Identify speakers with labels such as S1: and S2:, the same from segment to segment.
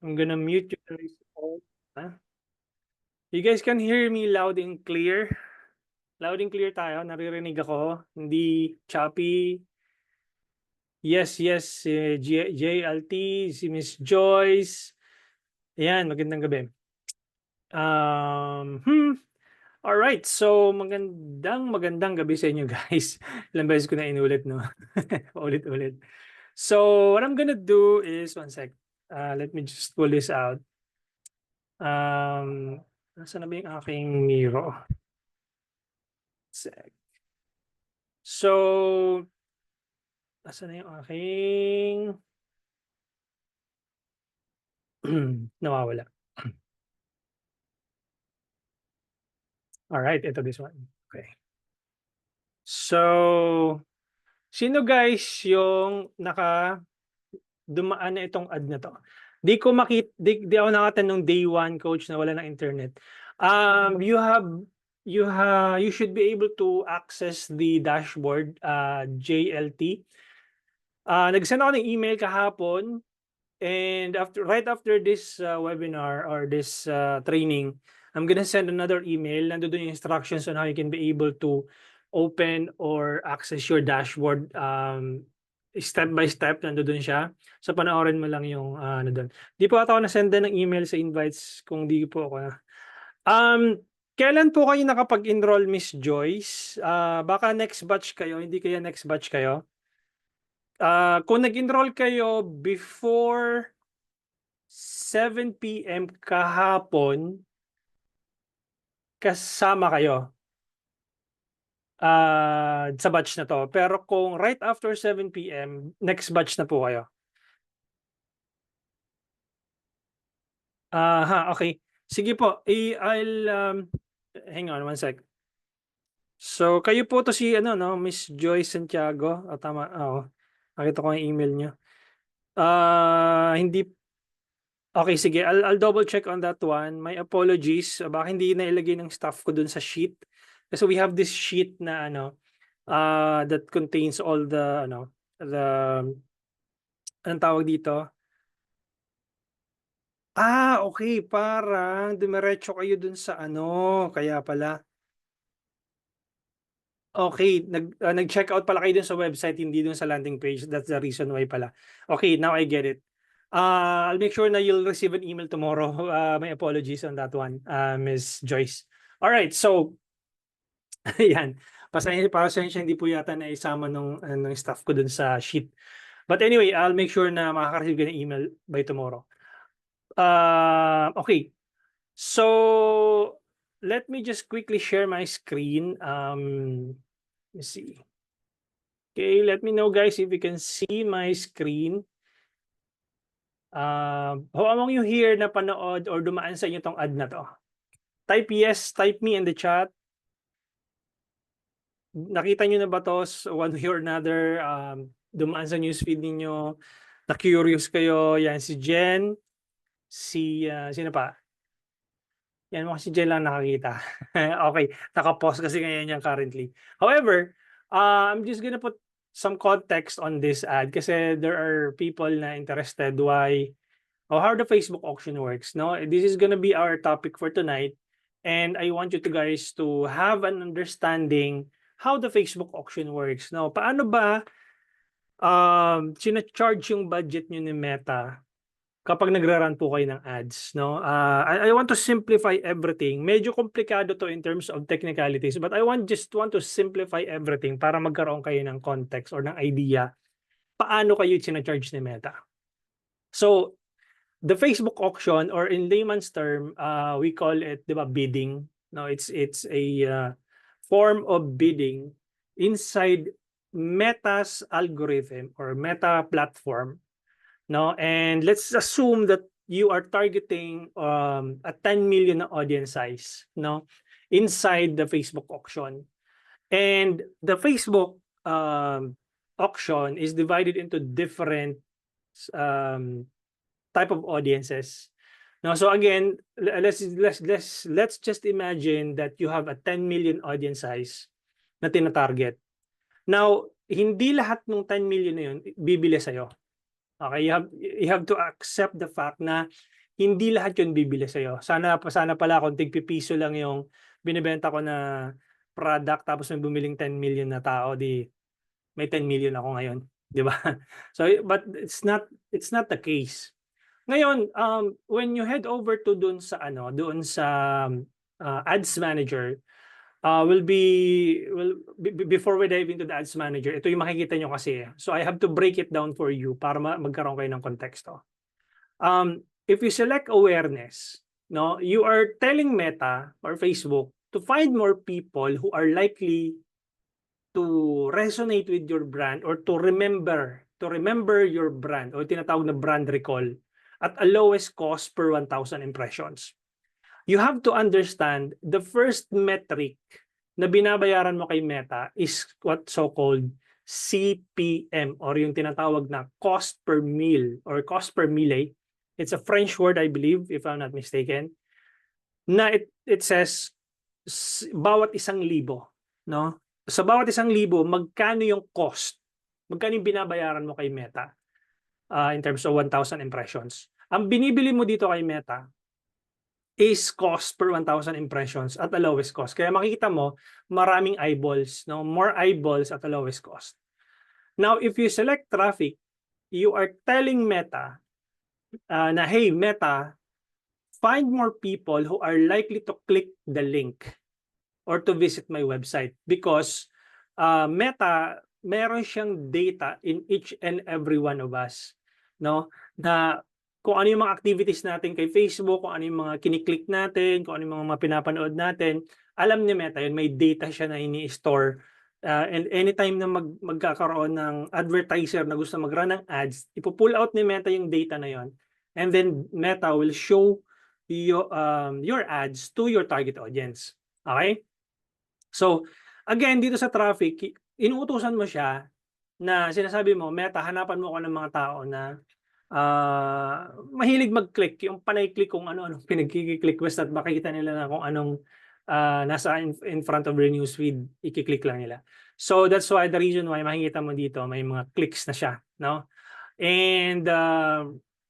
S1: I'm gonna mute you guys all. Huh? You guys can hear me loud and clear? Loud and clear tayo. Naririnig ako. Hindi choppy. Yes, yes. JLT, si Miss Joyce. Ayan, magandang gabi. All right. So, magandang gabi sa inyo guys. Ilang beses ko na inulit, no? Ulit-ulit. So, what I'm gonna do is, one sec. Let me just pull this out. Nasaan na ba yung aking Miro? Sec. So, nasaan na yung aking nawawala. Alright, ito this one. Okay. So, sino guys yung dumaan na itong ad na to? Di ako nakatanong day one coach na wala ng internet. You should be able to access the dashboard, JLT. Nag-send ako ng email kahapon, and right after this webinar or this training, I'm gonna send another email. Nandoon yung instructions on how you can be able to open or access your dashboard. Step by step, nandoon siya. So panoorin mo lang yung ano doon. Di po ako na-send ng email sa invites kung di po ako na. Kailan po kayo nakapag-enroll, Miss Joyce? Baka next batch kayo, hindi kaya next batch kayo? Kung nag-enroll kayo before 7 p.m. kahapon, kasama kayo sa batch na to. Pero kung right after 7 p.m., next batch na po kayo. Okay. Sige po. Hang on one sec. So, kayo po to si no, Miss Joyce Santiago. Tama. Nakita ko yung email niyo. Hindi. Okay, sige. I'll double check on that one. My apologies. Baka hindi na ilagay ng staff ko dun sa sheet. Kasi we have this sheet na that contains all the anong tawag dito? Okay. Parang dumiretso kayo dun sa kaya pala. Okay, nag-check out pala kayo dun sa website, hindi dun sa landing page. That's the reason why pala. Okay, now I get it. I'll make sure na you'll receive an email tomorrow. My apologies on that one, Ms. Joyce. All right, so ayan. Pasensya, hindi po yata na isama ng staff ko dun sa sheet. But anyway, I'll make sure na makaka-receive ka ng email by tomorrow. Okay. So, let me just quickly share my screen. Let's see. Okay, let me know guys if you can see my screen. How among you here na panood or dumaan sa inyo tong ad na to? Type yes, type me in the chat. Nakita nyo na ba to one way or another? Dumaan sa newsfeed ninyo, na-curious kayo. Yan, si Jen, sino pa? Yan, mga si Jen lang nakakita. Okay, naka-pause kasi ngayon yan currently. However, I'm just gonna put some context on this ad kasi there are people na interested how the Facebook auction works. No, this is gonna be our topic for tonight, and I want you guys to have an understanding how the Facebook auction works. No, paano ba sina-charge yung budget nyo ni Meta kapag nagra-run po kayo ng ads, no? I want to simplify everything. Medyo komplikado to in terms of technicalities, but I just want to simplify everything para magkaroon kayo ng context or ng idea paano kayo sina-charge ni Meta. So, the Facebook auction, or in layman's term, we call it, di ba, bidding. No, it's a form of bidding inside Meta's algorithm or Meta platform. No, and let's assume that you are targeting a 10 million audience size, no, inside the Facebook auction. And the Facebook auction is divided into different type of audiences. Now, so again, let's just imagine that you have a 10 million audience size na tina-target. Now, hindi lahat ng 10 million na yun bibili sa'yo. Okay, you have to accept the fact na hindi lahat 'yun bibili sa'yo. Sana pala kung tig-pipiso lang yung binebenta ko na product tapos may bumiling 10 million na tao, 'di may 10 million ako ngayon, 'di ba? So, but it's not the case. Ngayon, when you head over to doon sa Ads Manager, before we dive into the Ads Manager, ito yung makikita nyo kasi. So I have to break it down for you para magkaroon kayo ng konteksto. If you select awareness, no, you are telling Meta or Facebook to find more people who are likely to resonate with your brand or to remember your brand o tinatawag na brand recall at a lowest cost per 1,000 impressions. You have to understand the first metric na binabayaran mo kay Meta is what so-called CPM or yung tinatawag na cost per mille or cost per mille. It's a French word, I believe, if I'm not mistaken, na it says bawat 1,000, no? Sa bawat 1,000, magkano yung cost? Magkano yung binabayaran mo kay Meta in terms of 1,000 impressions? Ang binibili mo dito kay Meta is cost per 1,000 impressions at the lowest cost. Kaya makikita mo, maraming eyeballs, no? More eyeballs at the lowest cost. Now, if you select traffic, you are telling Meta na, hey, Meta, find more people who are likely to click the link or to visit my website because Meta, meron siyang data in each and every one of us, no? Na kung ano yung mga activities natin kay Facebook, kung ano yung mga kiniklik natin, kung ano yung mga pinapanood natin, alam ni Meta yun, may data siya na ini-store. And anytime na magkakaroon ng advertiser na gusto mag-run ng ads, ipo-pull out ni Meta yung data na yon. And then Meta will show your ads to your target audience. Okay? So, again, dito sa traffic, inuutusan mo siya na sinasabi mo, Meta, hanapan mo ako ng mga tao na mahilig mag-click, yung panay-click kung ano-ano pinagkiklik basta at makikita nila na kung anong nasa in front of their newsfeed, ikiklik lang nila. So that's why the reason why makikita mo dito may mga clicks na siya, no? And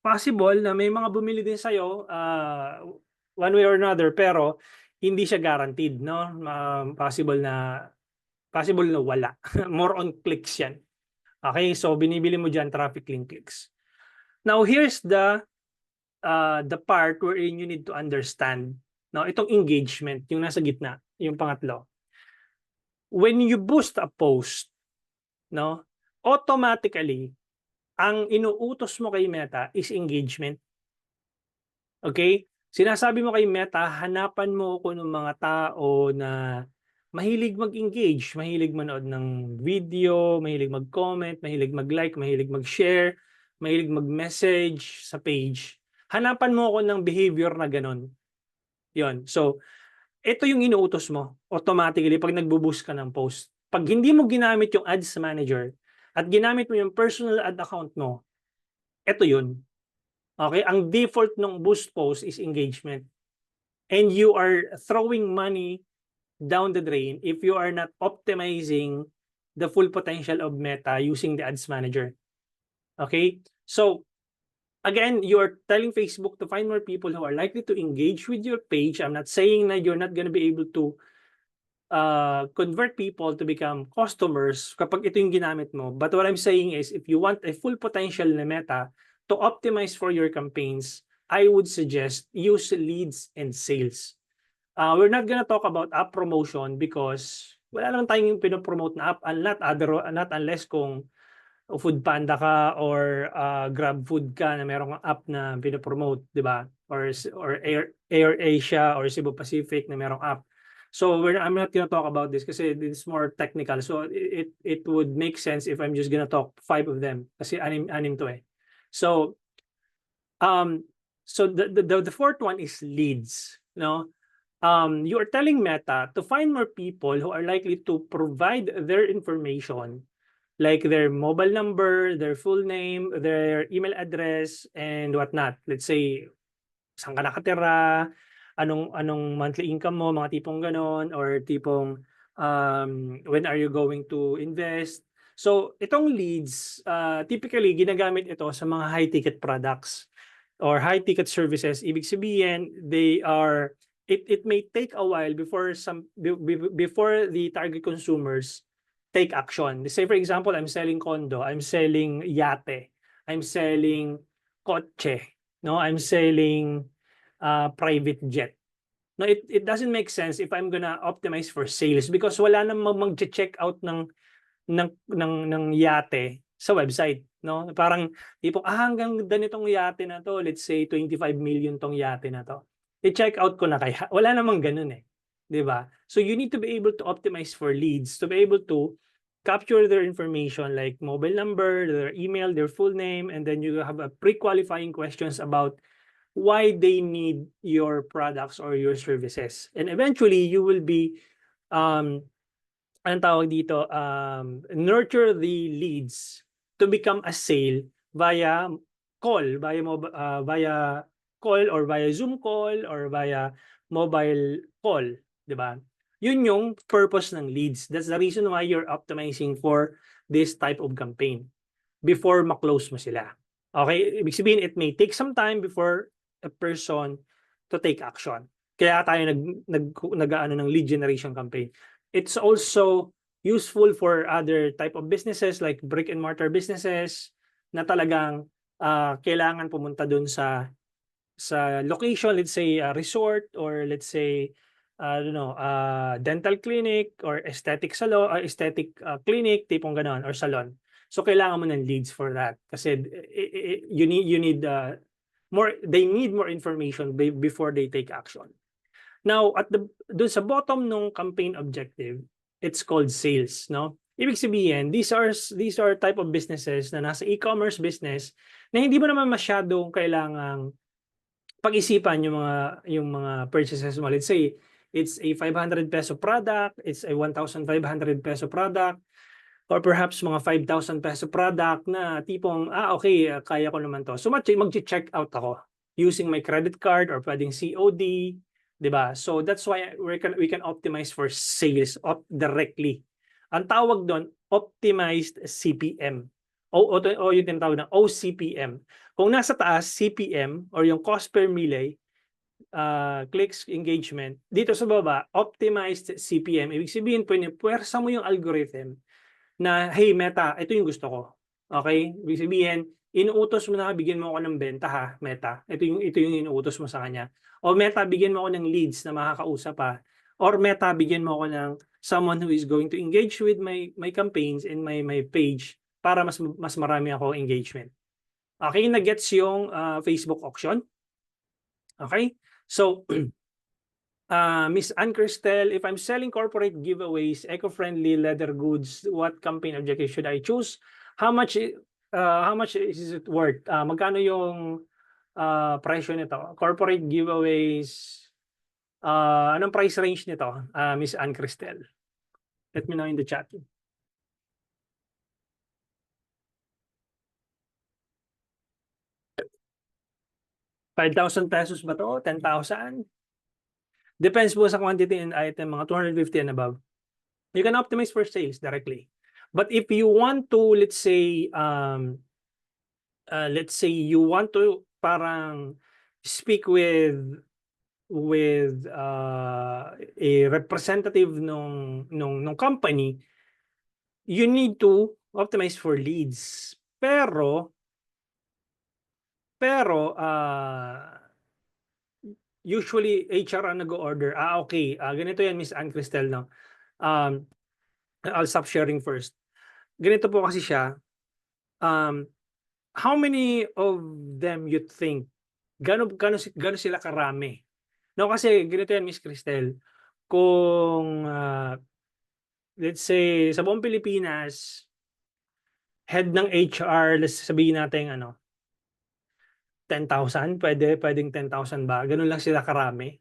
S1: possible na may mga bumili din sa'yo one way or another pero hindi siya guaranteed, no? Possible na wala. More on clicks yan. Okay, so binibili mo dyan traffic link clicks. Now, here's the part wherein you need to understand. Now, itong engagement, yung nasa gitna, yung pangatlo. When you boost a post, no, automatically, ang inuutos mo kay Meta is engagement. Okay? Sinasabi mo kay Meta, hanapan mo ko ng mga tao na mahilig mag-engage, mahilig manood ng video, mahilig mag-comment, mahilig mag-like, mahilig mag-share, mahilig mag-message sa page. Hanapan mo ako ng behavior na ganon. Yon. So, ito yung inuutos mo automatically pag nagbo-boost ka ng post. Pag hindi mo ginamit yung Ads Manager at ginamit mo yung personal ad account mo, ito yun. Okay? Ang default ng boost post is engagement. And you are throwing money down the drain if you are not optimizing the full potential of Meta using the Ads Manager. Okay? So, again, you are telling Facebook to find more people who are likely to engage with your page. I'm not saying that you're not going to be able to convert people to become customers kapag ito yung ginamit mo. But what I'm saying is, if you want a full potential na Meta to optimize for your campaigns, I would suggest use leads and sales. We're not gonna talk about app promotion because wala lang tayong pinopromote na app not unless kung Foodpanda ka or Grab Food ka na merong app na pinopromote, di ba? Or Air Asia or Cebu Pacific na merong app. So I'm not gonna talk about this kasi it's more technical. So it would make sense if I'm just gonna talk 5 of them kasi anim to eh. So the fourth one is leads, no? You are telling Meta to find more people who are likely to provide their information, like their mobile number, their full name, their email address, and whatnot. Let's say, saan ka nakatira, anong monthly income mo, mga tipong ganon, or tipong when are you going to invest. So itong leads, typically ginagamit ito sa mga high-ticket products or high-ticket services. Ibig sabihin, it may take a while before the target consumers take action. Say for example, I'm selling condo, I'm selling yate, I'm selling kotse, no? I'm selling private jet. No, it doesn't make sense if I'm gonna optimize for sales because wala namang mag-check out ng yate sa website, no? Parang tipong hanggang ganitong yate na to, let's say 25 million tong yate na to. I-check out ko na kaya. Wala namang ganun eh. 'Di ba? So you need to be able to optimize for leads, to be able to capture their information like mobile number, their email, their full name, and then you have a pre-qualifying questions about why they need your products or your services. And eventually, you will be, anong tawag dito, nurture the leads to become a sale via call, via call or via Zoom call or via mobile call, di ba? Yun yung purpose ng leads. That's the reason why you're optimizing for this type of campaign before ma-close mo sila. Okay? Ibig sabihin, it may take some time before a person to take action. Kaya tayo nag-aano ng lead generation campaign. It's also useful for other type of businesses like brick and mortar businesses na talagang kailangan pumunta dun sa location, let's say resort or let's say dental clinic or aesthetic salon, aesthetic clinic, tipong ganon, or salon. So kailangan mo ng leads for that kasi you need they need more information before they take action. Now, doon sa bottom ng campaign objective, it's called sales, no? Ibig sabihin, these are type of businesses na nasa e-commerce business na hindi mo naman masyadong kailangang pag-isipan yung mga purchases mo. Let's say it's a 500 peso product, it's a 1,500 peso product, or perhaps mga 5,000 peso product na tipong, okay, kaya ko naman to. So mag-check out ako using my credit card or pwedeng COD, di ba? So that's why we can optimize for sales directly. Ang tawag doon, optimized CPM. O yung tinatawag na OCPM. Kung nasa taas, CPM or yung cost per mille, clicks, engagement, dito sa baba, optimized CPM. Ibig sabihin, puwersa mo yung algorithm na, hey Meta, ito yung gusto ko. Okay? Ibig sabihin, inuutos mo na, bigyan mo ako ng benta ha, Meta. Ito yung inuutos mo sa kanya. O Meta, bigyan mo ako ng leads na makakausap pa. Or Meta, bigyan mo ako ng someone who is going to engage with my campaigns and my page para mas marami ako engagement. Okay, na-gets yung Facebook auction. Okay? So, Miss Ann Cristel, if I'm selling corporate giveaways, eco-friendly leather goods, what campaign objective should I choose? How much is it worth? Magkano yung presyo nito? Corporate giveaways, anong price range nito, Miss Ann Cristel? Let me know in the chat. 5,000 pesos ba to? 10,000? Depends po sa quantity and item, mga 250 and above. You can optimize for sales directly. But if you want to, let's say you want to parang speak with a representative nung company, you need to optimize for leads. Pero usually HR ang nag-order. Okay, ganito yan, Miss Ann Cristel, no? I'll stop sharing first. Ganito po kasi siya. How many of them you think? Gano sila karami? No, kasi ganito yan, Miss Cristel. Kung let's say sa buong Pilipinas, head ng HR, let's sabihin natin 10,000, pwedeng 10,000 ba? Ganun lang sila karami.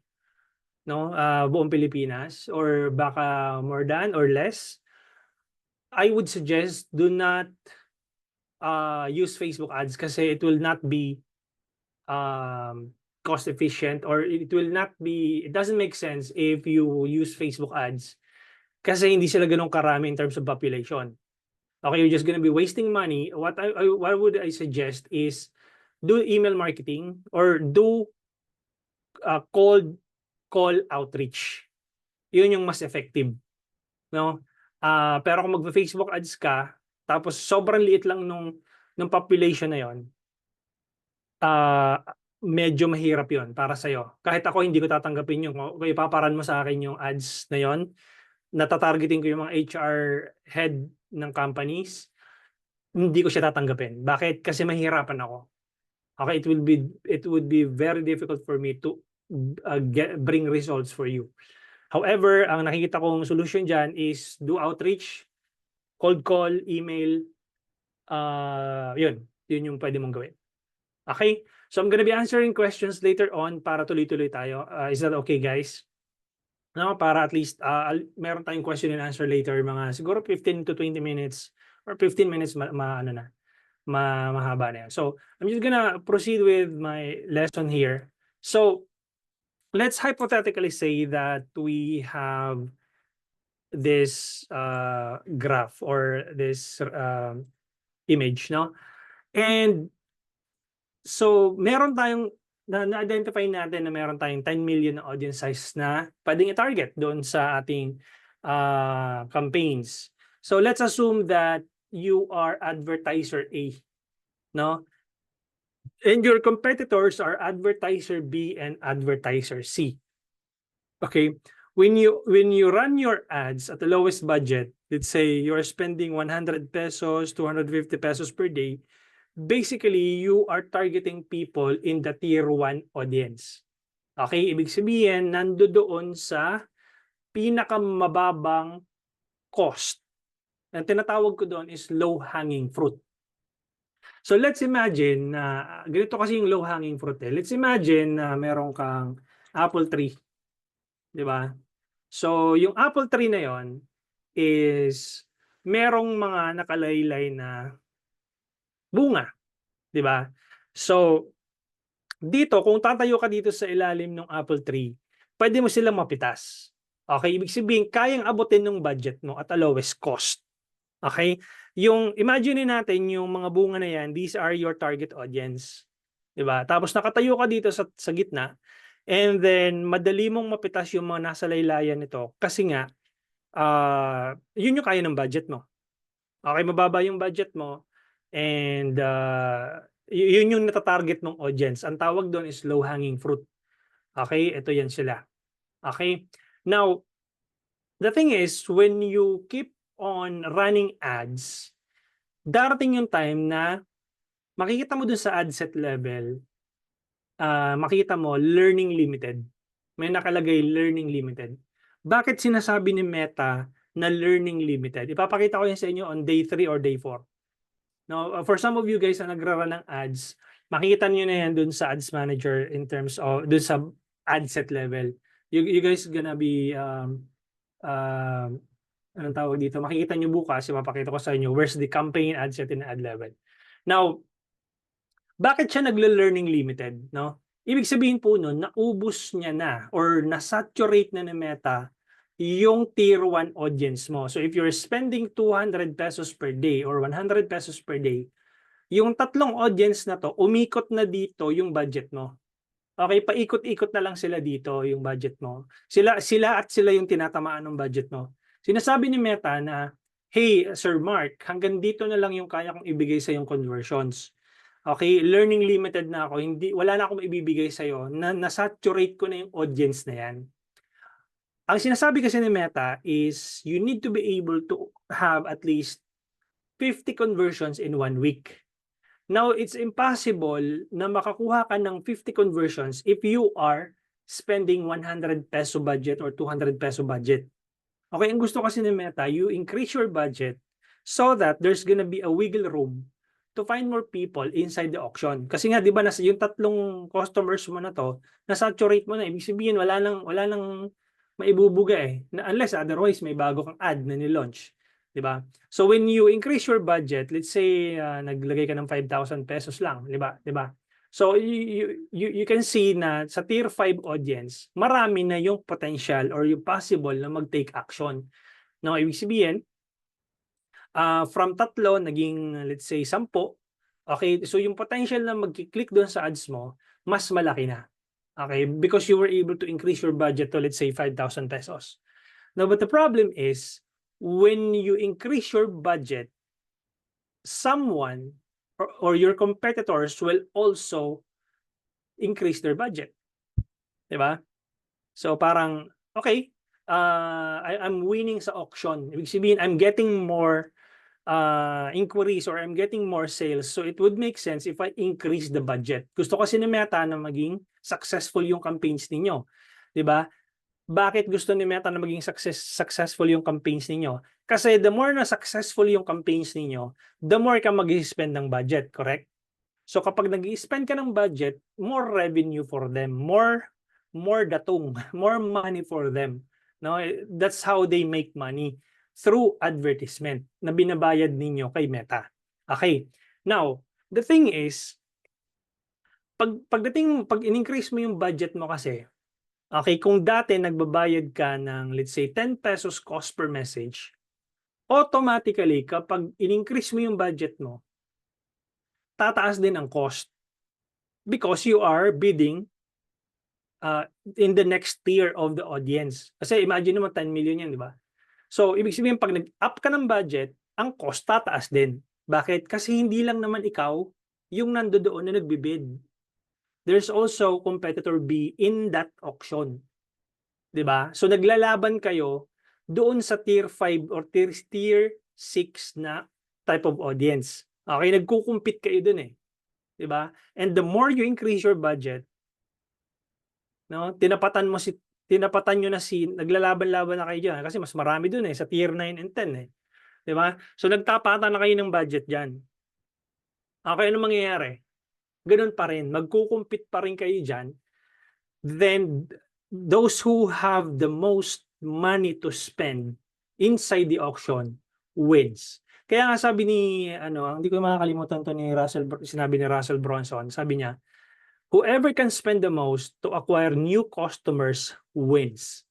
S1: No, buong Pilipinas or baka more than or less. I would suggest do not use Facebook ads kasi it will not be cost efficient, or it doesn't make sense if you use Facebook ads kasi hindi sila ganun karami in terms of population. Okay, you're just gonna be wasting money. What would I suggest is do email marketing or do cold call outreach. Yun yung mas effective, no? Pero kung magfa-Facebook ads ka, tapos sobrang liit lang nung population na yon, medyo mahirap yon para sa'yo. Kahit ako hindi ko tatanggapin yun. Kung ipaparan mo sa akin yung ads na yon, natatargeting ko yung mga HR head ng companies, hindi ko siya tatanggapin. Bakit? Kasi mahirapan ako. Okay, it would be very difficult for me to bring results for you. However, ang nakikita kong solution dyan is do outreach, cold call, email, yun yung pwede mong gawin. Okay? So I'm gonna be answering questions later on para tuloy-tuloy tayo. Is that okay, guys? No, para at least meron tayong question and answer later, mga siguro 15 to 20 minutes or 15 minutes mahaba na yan. So I'm just gonna proceed with my lesson here. So let's hypothetically say that we have this graph or this image, no? And so meron tayong na-identify natin na meron tayong 10 million na audience size na pwedeng i-target doon sa ating campaigns. So let's assume that you are advertiser A, no? And your competitors are advertiser B and advertiser C. Okay? When you run your ads at the lowest budget, let's say you're spending 100 pesos, 250 pesos per day, basically you are targeting people in the tier 1 audience. Okay? Ibig sabihin, nandoon sa pinakamababang cost. Ang tinatawag ko doon is low-hanging fruit. So let's imagine na ganito kasi yung low-hanging fruit. Let's imagine na meron kang apple tree. Di ba? So yung apple tree na yon is merong mga nakalaylay na bunga. Di ba? So dito, kung tatayo ka dito sa ilalim ng apple tree, pwede mo silang mapitas. Okay? Ibig sabihin, kayang abutin ng budget mo at a lowest cost. Okay? Yung imagine natin yung mga bunga na yan, these are your target audience. 'Di ba? Tapos nakatayo ka dito sa gitna and then madali mong mapitas yung mga nasa laylayan nito kasi nga yun yung kaya ng budget mo. Okay, mababa yung budget mo and yun yung natatarget ng audience. Ang tawag doon is low hanging fruit. Okay? Ito yan sila. Okay? Now, the thing is when you keep on running ads, darating yung time na makikita mo dun sa ad set level, makita mo learning limited. May nakalagay learning limited. Bakit sinasabi ni Meta na learning limited? Ipapakita ko yan sa inyo on day 3 or day 4. Now, for some of you guys na nagra-run ng ads, makikita niyo na yan dun sa ads manager in terms of dun sa ad set level. You guys gonna be anong tawag dito? Makikita nyo bukas, mapakita ko sa inyo where's the campaign ad set in ad level. Now, bakit siya nagle-learning limited, no? Ibig sabihin po nun, naubos niya na or na-saturate na ng Meta yung tier 1 audience mo. So if you're spending 200 pesos per day or 100 pesos per day, yung tatlong audience na to, umikot na dito yung budget mo. Okay, paikot-ikot na lang sila dito yung budget mo. Sila yung tinatamaan ng budget mo. Sinasabi ni Meta na, hey, Sir Mark, hanggang dito na lang yung kaya kong ibigay sa yung conversions. Okay, learning limited na ako. Wala na akong ibibigay sa iyo. Na-saturate ko na yung audience na yan. Ang sinasabi kasi ni Meta is you need to be able to have at least 50 conversions in 1 week. Now, it's impossible na makakuha ka ng 50 conversions if you are spending 100 peso budget or 200 peso budget. Okay, ang gusto kasi ni Meta, you increase your budget so that there's gonna be a wiggle room to find more people inside the auction. Kasi nga, di ba, yung tatlong customers mo na to, na-saturate mo na. Ibig sabihin, wala nang maibubuga eh. Unless otherwise, may bago kang ad na ni-launch. Di ba? So when you increase your budget, let's say, naglagay ka ng 5,000 pesos lang. Di ba? Di ba? So you can see na sa tier 5 audience, marami na yung potential or yung possible na mag-take action. Now, ibig sabihin, From 3 naging let's say 10. Okay, so yung potential na magki-click doon sa ads mo, mas malaki na. Okay, because you were able to increase your budget to let's say 5,000 pesos. Now, but the problem is, when you increase your budget, someone or your competitors will also increase their budget. Diba? So parang, okay, I'm winning sa auction. Ibig sabihin, I'm getting more inquiries or I'm getting more sales. So it would make sense if I increase the budget. Gusto kasi ni Meta na maging successful yung campaigns ninyo. 'Di ba? Bakit gusto ni Meta na maging successful yung campaigns ninyo? Kasi the more na successful yung campaigns ninyo, the more ka mag-spend ng budget, correct? So kapag nag-spend ka ng budget, more revenue for them, more datong, more money for them. No, that's how they make money, through advertisement na binabayad ninyo kay Meta. Okay. Now, the thing is, pag in-increase mo yung budget mo kasi, okay, kung dati nagbabayad ka ng let's say 10 pesos cost per message, automatically kapag in-increase mo yung budget mo, tataas din ang cost because you are bidding in the next tier of the audience. Kasi imagine naman 10 million yan, di ba? So, ibig sabihin, pag nag-up ka ng budget, ang cost tataas din. Bakit? Kasi hindi lang naman ikaw yung nandoon na nagbibid. There's also competitor B in that auction. 'Di ba? So, naglalaban kayo doon sa tier 5 or tier 6 na type of audience. Okay, nagkukumpit kayo doon eh. 'Di ba? And the more you increase your budget, no, tinapatan nyo na naglalaban-laban na kayo diyan kasi mas marami doon eh sa tier 9 and 10 eh. 'Di ba? So nagtapatan na kayo ng budget diyan. Okay, ano mangyayari? Ganun pa rin, magkukumpit pa rin kayo diyan. Then those who have the most money to spend inside the auction wins. Kaya nga sabi ni hindi ko makakalimutan to ni sinabi ni Russell Brunson, sabi niya, whoever can spend the most to acquire new customers wins.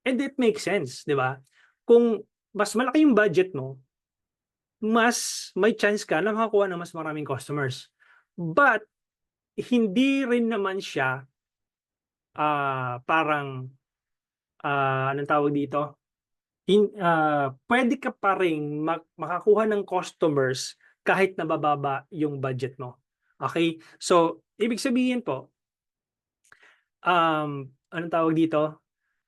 S1: And it makes sense, 'di ba? Kung mas malaki yung budget mo, mas may chance ka na makakuha ng mas maraming customers. But hindi rin naman siya parang anong tawag dito? Pwede ka pa rin makakuha ng customers kahit nabababa yung budget mo. Okay? So, ibig sabihin po, anong tawag dito?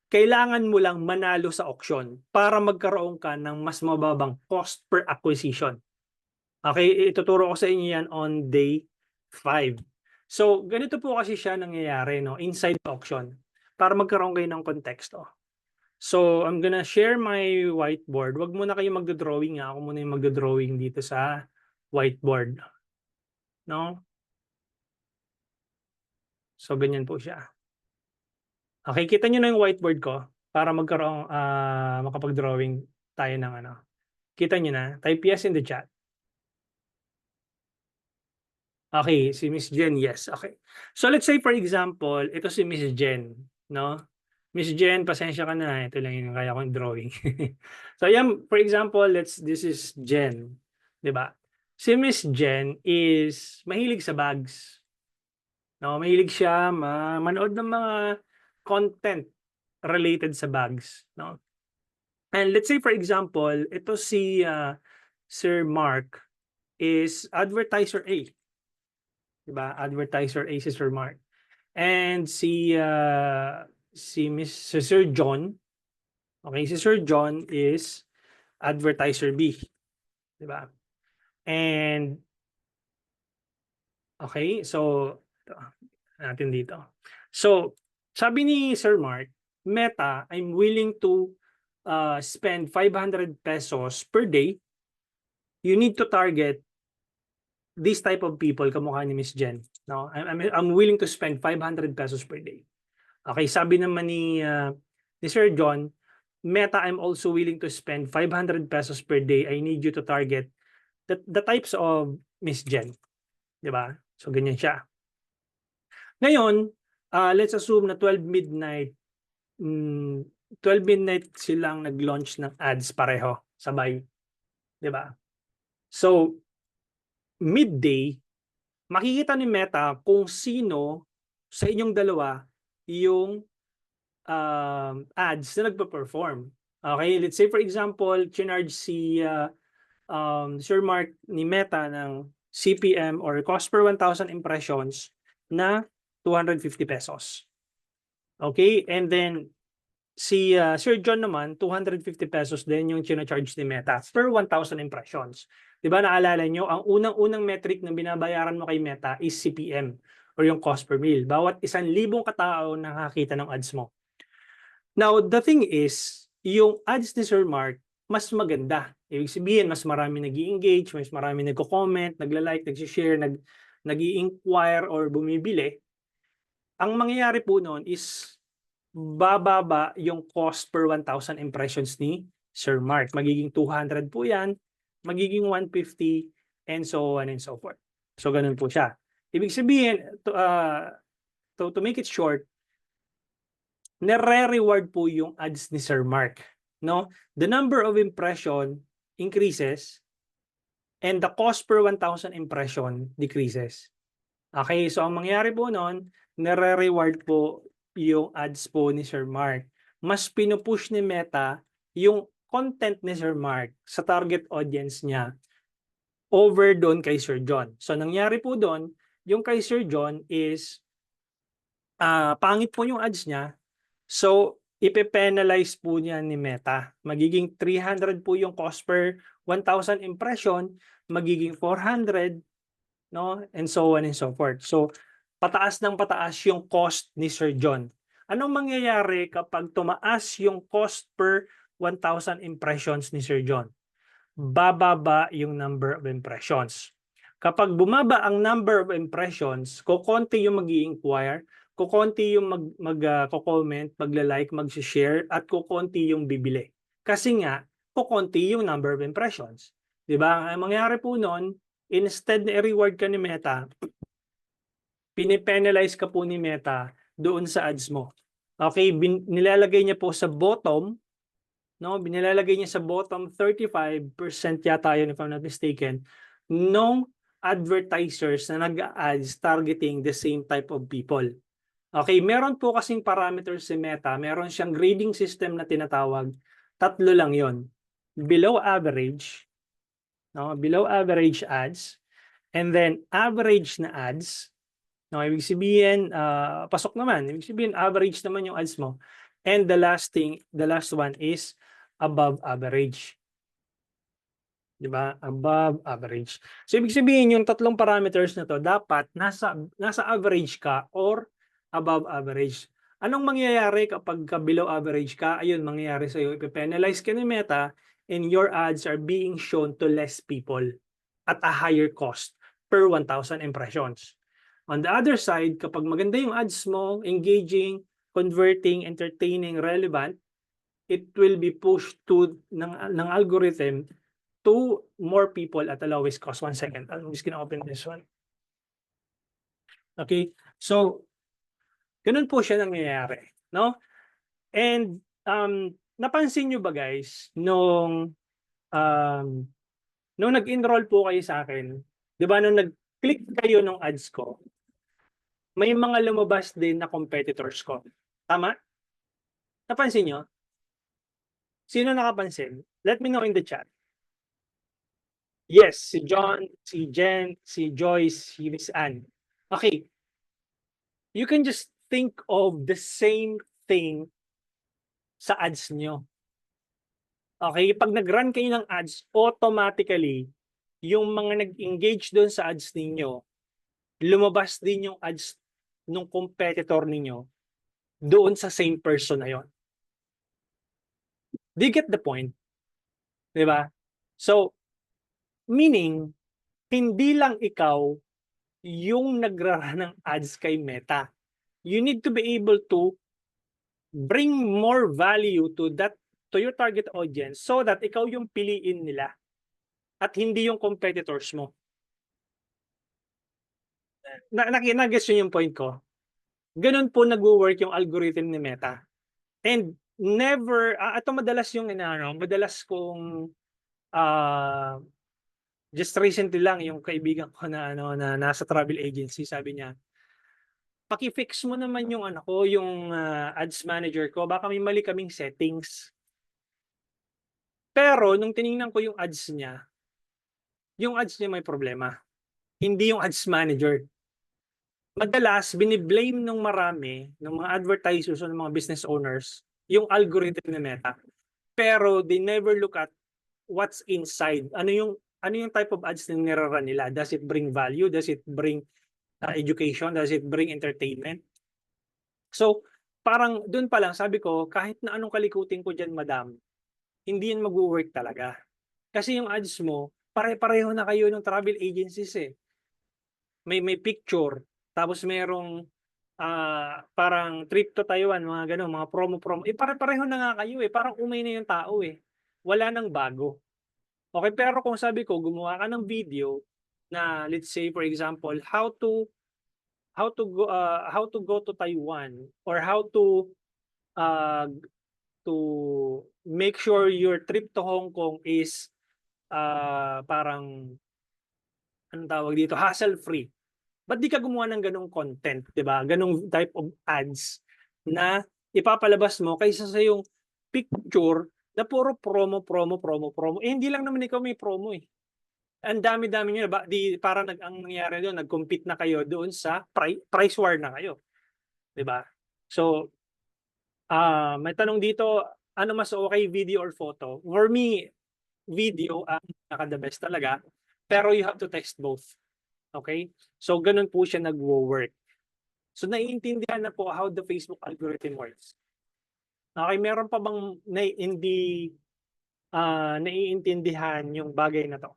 S1: Kailangan mo lang manalo sa auction para magkaroon ka ng mas mababang cost per acquisition. Okay, ituturo ko sa inyo yan on day 5. So, ganito po kasi siya nangyayari, no, inside the auction, para magkaroon kayo ng konteksto. So, I'm gonna share my whiteboard. Wag muna kayo magdo-drawing, ako muna yung magdo-drawing dito sa whiteboard. No? So, ganyan po siya. Okay, kita nyo na yung whiteboard ko para magkaroon, makapag-drawing tayo ng Kita nyo na? Type yes in the chat. Okay, si Miss Jen, yes. Okay. So let's say for example, ito si Miss Jen, no? Miss Jen, pasensya ka na, ito lang yung kaya kong drawing. So yan, for example, this is Jen, 'di ba? Si Miss Jen is mahilig sa bags. No, mahilig siya manood ng mga content related sa bags, no? And let's say for example, ito si Sir Mark is advertiser A. Diba? Advertiser A si Sir Mark. And si Sir John, okay, si Sir John is advertiser B. Diba? And okay, so natin dito. So, sabi ni Sir Mark, Meta, I'm willing to spend 500 pesos per day. You need to target this type of people, kamukha ni Miss Jen. No? I'm willing to spend 500 pesos per day. Okay, sabi naman ni Sir John, Meta, I'm also willing to spend 500 pesos per day. I need you to target the types of Miss Jen. Diba? So, ganyan siya. Ngayon, let's assume na 12 midnight silang nag-launch ng ads pareho, sabay. 'di ba? So, midday, makikita ni Meta kung sino sa inyong dalawa yung ads na nagpe-perform. Okay, let's say for example, chinarge si Sir Mark ni Meta ng CPM or cost per 1,000 impressions na 250 pesos. Okay, and then si Sir John naman, 250 pesos din yung china-charge ni Meta per 1,000 impressions. 'Di ba naalala nyo, ang unang-unang metric na binabayaran mo kay Meta is CPM or yung cost per mille. Bawat 1,000 katao nakakita ng ads mo. Now, the thing is, yung ads ni Sir Mark, mas maganda. Ibig sabihin, mas marami nag-i-engage, mas marami nagko-comment, nagla-like, nag-share, nag-i-inquire or bumibili. Ang mangyayari po noon is bababa yung cost per 1,000 impressions ni Sir Mark. Magiging 200 po yan, magiging 150, and so on and so forth. So, ganun po siya. Ibig sabihin, to make it short, nare-reward po yung ads ni Sir Mark. No? The number of impression increases and the cost per 1,000 impression decreases. Okay, so ang mangyayari po noon, nare-reward po yung ads po ni Sir Mark. Mas pinupush ni Meta yung content ni Sir Mark sa target audience niya over doon kay Sir John. So nangyari po doon, yung kay Sir John is pangit po yung ads niya. So ipe-penalize po niya ni Meta. Magiging 300 po yung cost per 1,000 impression, magiging 400, no? And so on and so forth. So pataas ng pataas yung cost ni Sir John. Anong mangyayari kapag tumaas yung cost per 1,000 impressions ni Sir John? Bababa yung number of impressions. Kapag bumaba ang number of impressions, kukonti yung mag-i-inquire, kukonti yung mag-comment, magla-like, mag-share, at kukonti yung bibili. Kasi nga, kukonti yung number of impressions. Diba? Ang mangyayari po noon, instead na i-reward ka ni Meta, pinipenalize ka po ni Meta doon sa ads mo. Okay, nilalagay niya po sa bottom, no? Binilalagay niya sa bottom 35% yata yun if I'm not mistaken, nung advertisers na nag-ads targeting the same type of people. Okay, meron po kasing parameters si Meta, meron siyang grading system na tinatawag, 3 lang yon. Below average, no? Below average ads, and then average na ads. No, ibig sabihin, pasok naman. Ibig sabihin, average naman yung ads mo. And the last one is above average. Diba? Above average. So, ibig sabihin, yung tatlong parameters na to, dapat nasa average ka or above average. Anong mangyayari kapag below average ka? Ayun, mangyayari sa'yo. Ipipenalize ka ni Meta and your ads are being shown to less people at a higher cost per 1,000 impressions. On the other side, kapag maganda yung ads mo, engaging, converting, entertaining, relevant, it will be pushed to ng algorithm to more people at the lowest cost. 1 second. I'm just gonna open this one. Okay? So, ganun po siya nangyayari. No? And, napansin nyo ba guys, nung nag-enroll po kayo sa akin, di ba, nung nag-click kayo ng ads ko, may mga lumabas din na competitors ko. Tama? Napansin nyo? Sino nakapansin? Let me know in the chat. Yes, si John, si Jen, si Joyce, si Miss Anne. Okay. You can just think of the same thing sa ads nyo. Okay? Pag nag-run kayo ng ads, automatically, yung mga nag-engage doon sa ads ninyo, lumabas din yung ads ng competitor ninyo doon sa same person na yon. Do you get the point? Diba? So, meaning, hindi lang ikaw yung nagrara ng ads kay Meta. You need to be able to bring more value to your target audience so that ikaw yung piliin nila at hindi yung competitors mo. Nag-guess yun yung point ko. Ganun po nag-work yung algorithm ni Meta. And never, ito madalas yung madalas kong just recently lang yung kaibigan ko na ano na nasa travel agency, sabi niya, "Paki-fix mo naman yung ano ko, yung ads manager ko, baka may mali kaming settings." Pero nung tiningnan ko yung ads niya may problema, hindi yung ads manager. Madalas bini-blame ng marami, ng mga advertisers o ng mga business owners, yung algorithm ni Meta. Pero they never look at what's inside. Ano yung type of ads na nire nila? Does it bring value? Does it bring education? Does it bring entertainment? So, parang dun pa lang sabi ko, kahit na anong kalikutin ko diyan, madam, hindi yan magwo-work talaga. Kasi yung ads mo, pare-pareho na kayo ng travel agencies eh. May picture, tapos merong parang trip to Taiwan, mga gano'n, mga promo-promo. Eh, pare-pareho na nga kayo eh. Parang umay na yung tao eh. Wala nang bago. Okay, pero kung sabi ko, gumawa ka ng video na let's say for example, how to go to Taiwan, or how uh, to make sure your trip to Hong Kong is parang anong tawag dito, hassle-free. Ba't di ka gumawa ng gano'ng content, 'di ba? Gano'ng type of ads na ipapalabas mo kaysa sa yung picture na puro promo, promo, promo, promo. Eh, hindi lang naman ikaw may promo eh. Ang dami-dami niyo ba di parang ang nangyari doon, nag-compete na kayo doon sa price war na kayo, 'di ba? So, may tanong dito, ano mas okay, video or photo? For me, video ang pinaka the best talaga, pero you have to test both. Okay? So ganun po siya nagwo-work. So naiintindihan na po how the Facebook algorithm works. Okay, meron pa bang hindi naiintindihan yung bagay na to?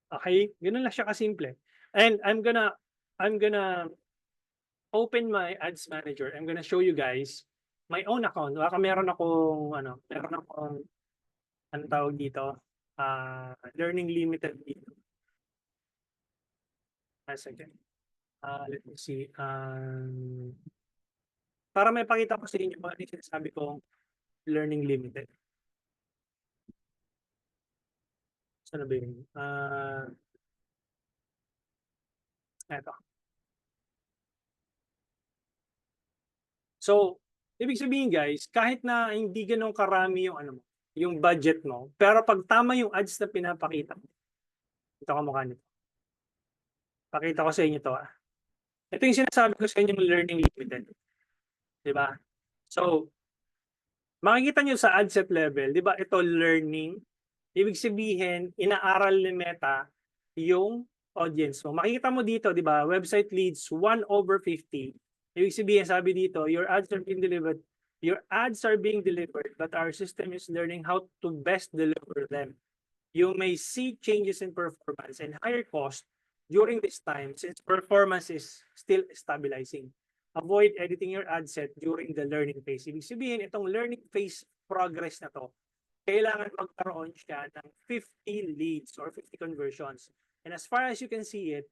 S1: Okay? Ganun lang siya kasimple. And I'm gonna open my ads manager. I'm gonna show you guys my own account. Baka meron akong anong tawag dito, learning limited dito. A second. Let me see. Para may pakita ko sa inyo kung ano yung sinasabi kong learning limited. Saan na ba yun? Eto. So, ibig sabihin guys, kahit na hindi ganun karami yung ano mo, yung budget mo, pero pag tama yung ads na pinapakita mo, ito kamukha nito. Pakita ko sa inyo to. Ito yung sinasabi ko sa inyo ng learning limited. 'Di ba? So, makikita nyo sa ad set level, 'di ba? Ito learning. Ibig sabihin, inaaral ni Meta yung audience mo. Makikita mo dito, 'di ba? Website leads 1/50. Ibig sabihin, sabi dito, Your ads are being delivered, but our system is learning how to best deliver them. You may see changes in performance and higher cost during this time since performance is still stabilizing. Avoid editing your ad set during the learning phase. Ibig sabihin, itong learning phase progress na to, kailangan magkaroon siya ng 50 leads or 50 conversions. And as far as you can see it,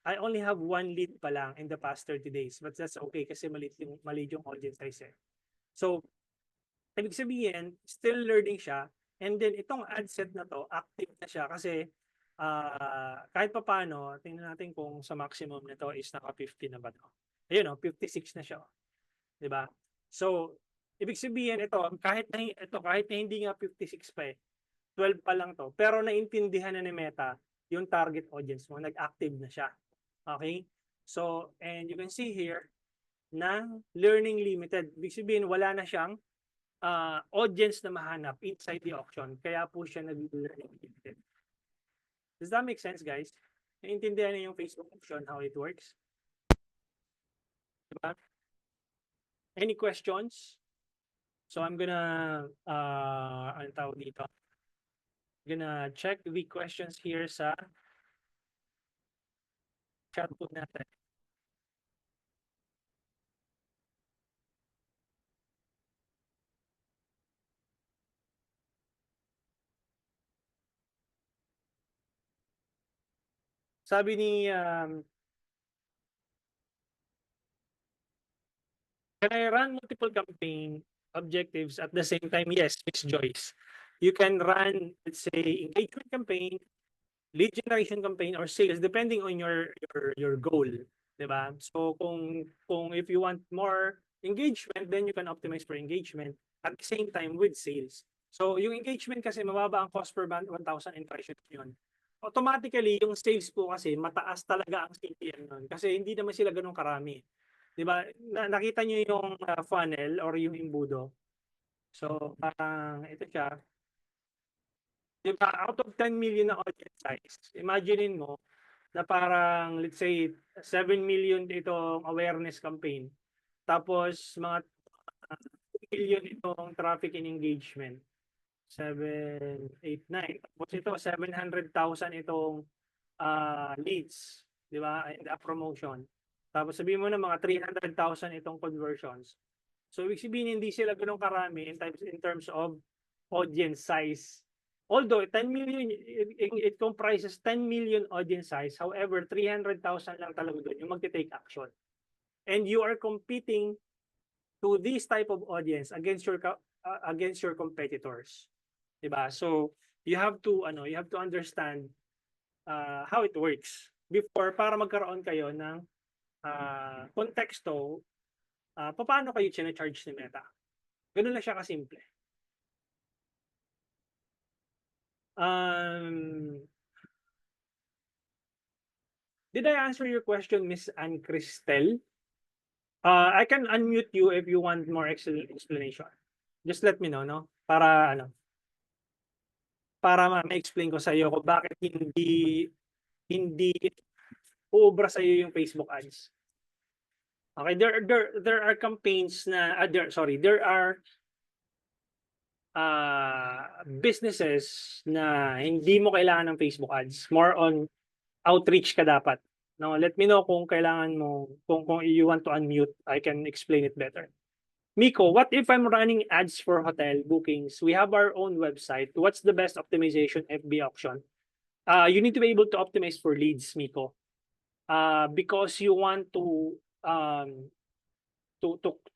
S1: I only have one lead pa lang in the past 30 days. But that's okay kasi maliit yung audience size eh. So, ibig sabihin, still learning siya. And then itong ad set na to, active na siya kasi kahit pa paano, tingnan natin kung sa maximum nito is naka 50 na ba to. Ayun 56 na siya. 'Di ba? So, ibig sabihin kahit na hindi nga 56 pa eh, 12 pa lang to, pero naintindihan na ni Meta yung target audience mo, nag-active na siya. Okay? So, and you can see here na learning limited. Ibig sabihin, wala na siyang audience na mahanap inside the auction. Kaya po siya nag-learning limited. Does that make sense, guys? Naintindihan niyo yung Facebook auction, how it works? Diba? Any questions? So I'm gonna, anong tawag dito? Gonna check the questions here sa chat po natin. Sabi ni, can I run multiple campaign objectives at the same time? Yes, Miss Joyce. you can run, let's say, engagement campaign, lead generation campaign, or sales, depending on your goal, di ba? So kung if you want more engagement, then you can optimize for engagement at the same time with sales. So yung engagement kasi mababa ang cost per 1,000 impressions yun. Automatically, yung sales po kasi mataas talaga ang CPM nun kasi hindi naman sila ganun karami. Di ba? Nakita nyo yung funnel or yung imbudo. So, parang ito siya. Di ba? Out of 10 million na audience size, imaginein mo na parang, let's say, 7 million itong awareness campaign. Tapos, mga 2 million itong traffic and engagement. 7, 8, 9. Tapos ito, 700,000 itong leads. Di ba? And promotion. Tapos sabihin mo na mga 300,000 itong conversions. So, ibig sabihin, hindi sila ganun karami in terms of audience size. Although 10 million, it comprises 10 million audience size. However, 300,000 lang talaga doon yung magte-take action. And you are competing to this type of audience against your competitors. Diba? So, you have to understand how it works before para magkaroon kayo ng konteksto paano kayo charge ni Meta. Ganun lang siya kasimple. Did I answer your question, Miss Ann Cristel? I can unmute you if you want more explanation. Just let me know, no? Para ma-explain ko sa iyo kung bakit hindi uubra sa iyo yung Facebook ads. Okay, there are campaigns na there are businesses na hindi mo kailangan ng Facebook ads. More on outreach ka dapat. No, let me know kung kailangan mo, kung you want to unmute, I can explain it better. Miko, what if I'm running ads for hotel bookings? We have our own website. What's the best optimization FB option? You need to be able to optimize for leads, Miko. Because you want to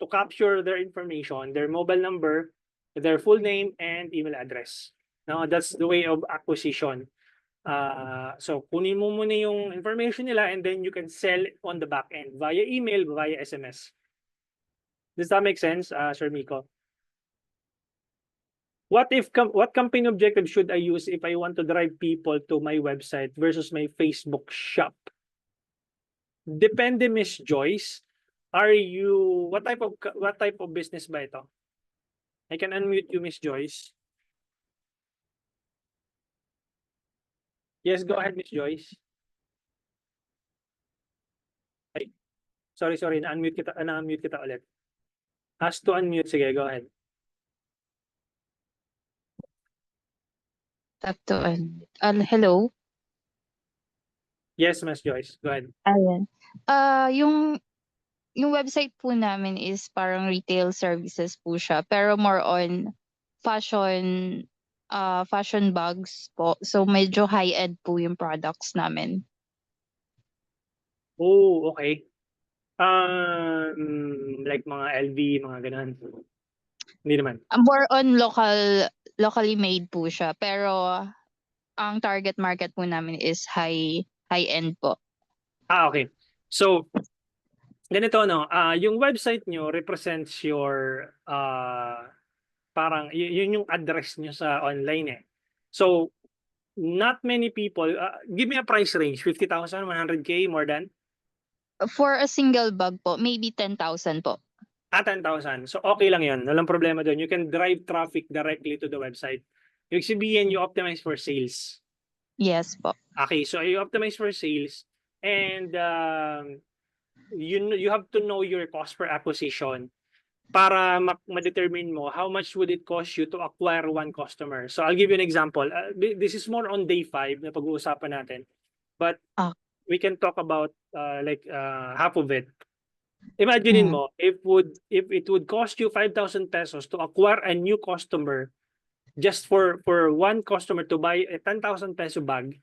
S1: capture their information, their mobile number, their full name, and email address. No, that's the way of acquisition. So kunin mo muna yung information nila and then you can sell on the back end via email, via SMS. Does that make sense, Sir Miko? What campaign objective should I use if I want to drive people to my website versus my Facebook shop? Depende, Miss Joyce. What type of business ba ito? I can unmute you, Miss Joyce. Yes, go ahead, Miss Joyce. Ay, sorry, na-unmute kita ulit. Ask to unmute, sige, go ahead.
S2: Tap to unmute. Hello?
S1: Yes, Miss Joyce, go ahead.
S2: Ayan. Yung website po namin is parang retail services po siya, pero more on fashion bags po. So medyo high-end po yung products namin.
S1: Oh, okay. Like mga LV, mga ganun. Hindi naman.
S2: More on locally made po siya, pero ang target market po namin is high-end po.
S1: Okay. So, ganito, no? Yung website nyo represents your parang yun yung address nyo sa online eh. So, not many people, give me a price range, 50,000, 100K, more than?
S2: For a single bag po, maybe 10,000 po.
S1: 10,000. So, okay lang yun. Walang problema doon. You can drive traffic directly to the website. Ibig sabihin, you optimize for sales.
S2: Yes po.
S1: Okay, so you optimize for sales and you have to know your cost per acquisition para ma-determine mo how much would it cost you to acquire one customer. So I'll give you an example. This is more on day 5 na pag-uusapan natin. But we can talk about half of it. Imaginein mo, if it would cost you 5,000 pesos to acquire a new customer just for one customer to buy a 10,000 peso bag,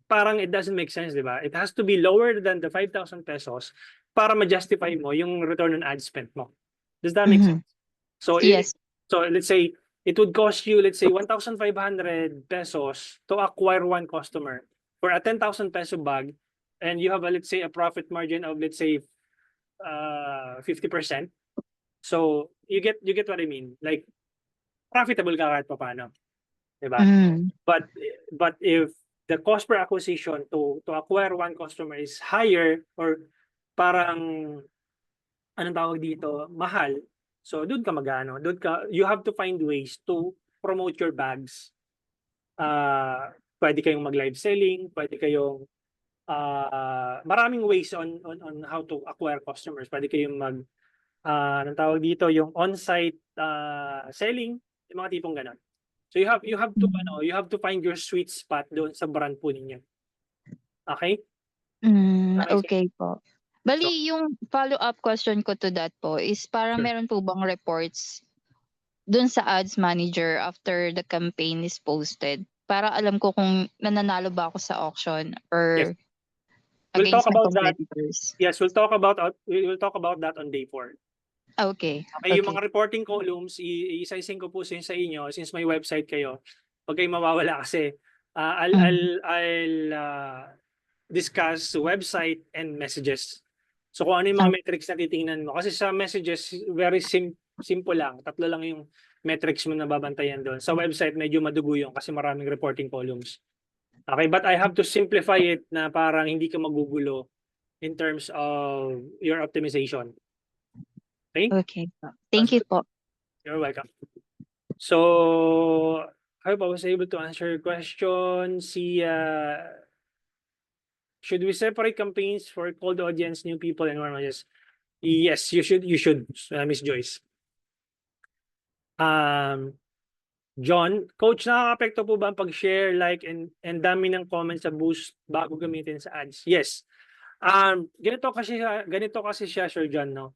S1: parang it doesn't make sense, di ba? It has to be lower than the 5,000 pesos para ma-justify mo yung return on ad spend mo. Does that make sense? So,
S2: yes.
S1: So let's say it would cost you, let's say, 1,500 pesos to acquire one customer for a 10,000 peso bag, and you have, let's say, a profit margin of, let's say, 50%. So you get what I mean. Like, profitable ka kahit papaano, di ba?
S2: Mm.
S1: But if the cost per acquisition to acquire one customer is higher, or parang anong tawag dito, mahal, so doon ka magano, you have to find ways to promote your bags. Pwede kayong mag-live selling, pwede kayong maraming ways on how to acquire customers. Pwede kayong anong tawag dito, yung on-site selling, yung mga tipong ganon. So you have to find your sweet spot doon sa brand po ninyo. Okay? Okay.
S2: Okay po.
S1: So,
S2: Bali, yung follow-up question ko to that po is parang
S1: Sure.
S2: meron po bang reports dun sa ads manager after the campaign is posted? Para alam ko kung nananalo ba ako sa auction
S1: Yes.
S2: or
S1: We'll talk
S2: against my
S1: about that.
S2: competitors.
S1: Yes, we'll talk about that on day 4.
S2: Okay.
S1: Okay, yung mga reporting columns, isa-ising ko po sa inyo since may website kayo. Huwag kayong mawawala kasi I'll discuss website and messages. So kung ano yung mga metrics na titingnan mo. Kasi sa messages, very simple lang. 3 lang yung metrics mo na babantayan doon. Sa website, medyo madugo yun kasi maraming reporting columns. Okay, but I have to simplify it na parang hindi ka magugulo in terms of your optimization. Okay?
S2: Okay po. Thank you po.
S1: You're welcome. So, I hope I was able to answer your question. Should we separate campaigns for cold audience, new people, and warm audience? Yes, you should, Miss Joyce. John, Coach, nakaka-apekto po ba ang pag-share, like, and dami ng comments sa boost bago gamitin sa ads? Yes. Ganito kasi siya, Sir John, no?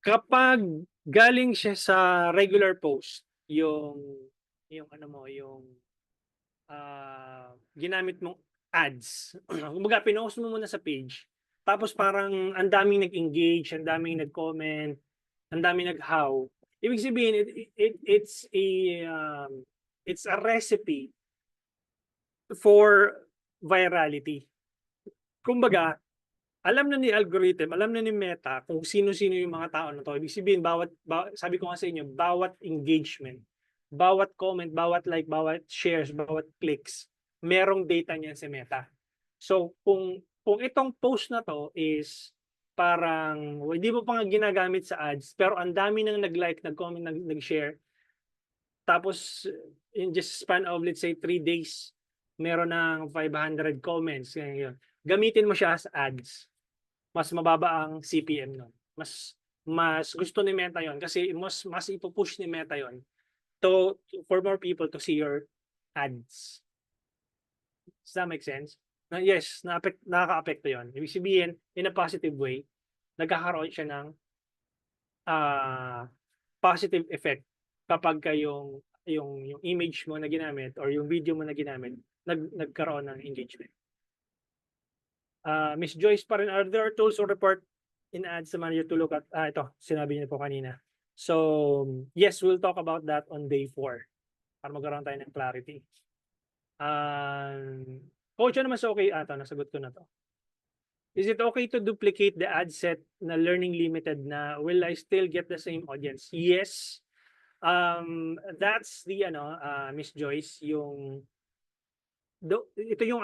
S1: Kapag galing siya sa regular post, yung ginamit mong ads. Kumbaga, pinost mo muna sa page. Tapos parang ang daming nag-engage, ang daming nag-comment, ang daming nag-how. Ibig sabihin, it's a recipe for virality. Kumbaga, alam na ni algorithm, alam na ni Meta kung sino-sino yung mga tao na to. Ibig sabihin, sabi ko nga sa inyo, bawat engagement, bawat comment, bawat like, bawat shares, bawat clicks, merong data niyan si Meta. So, kung itong post na to is parang hindi mo pa nga ginagamit sa ads, pero ang dami nang nag-like, nag-comment, nag-share, tapos in just span of, let's say, 3 days, meron ng 500 comments, ganyan. Gamitin mo siya as ads. Mas mababa ang CPM nun. Mas gusto ni Meta yon kasi mas ipupush ni Meta yon for more people to see your ads. Does that make sense? Yes, nakaka-apekto yon. Ibig sabihin, in a positive way, nagkakaroon siya ng positive effect kapag yung image mo na ginamit or yung video mo na ginamit, nagkaroon ng engagement. Miss Joyce pa rin, are there tools or report in ads sa manager to look at? Ito, sinabi niyo po kanina. So, yes, we'll talk about that on day 4 para magkaroon tayo ng clarity. Coach, ano mas okay? Ito, nasagot ko na to. Is it okay to duplicate the ad set na learning limited na will I still get the same audience? Yes. That's the Miss Joyce, ito yung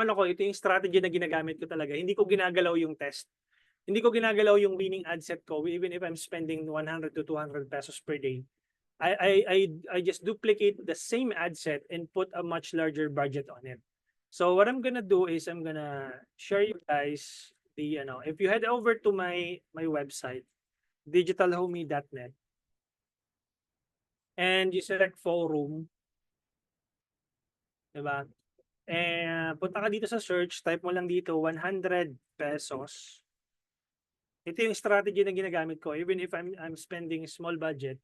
S1: strategy na ginagamit ko talaga. Hindi ko ginagalaw yung test. Hindi ko ginagalaw yung winning ad set ko even if I'm spending 100 to 200 pesos per day. I just duplicate the same ad set and put a much larger budget on it. So what I'm gonna do is I'm gonna share you guys if you head over to my website, digitalhomey.net, and you select forum, diba? Punta ka dito sa search, type mo lang dito 100 pesos. Ito yung strategy na ginagamit ko. Even if I'm spending small budget,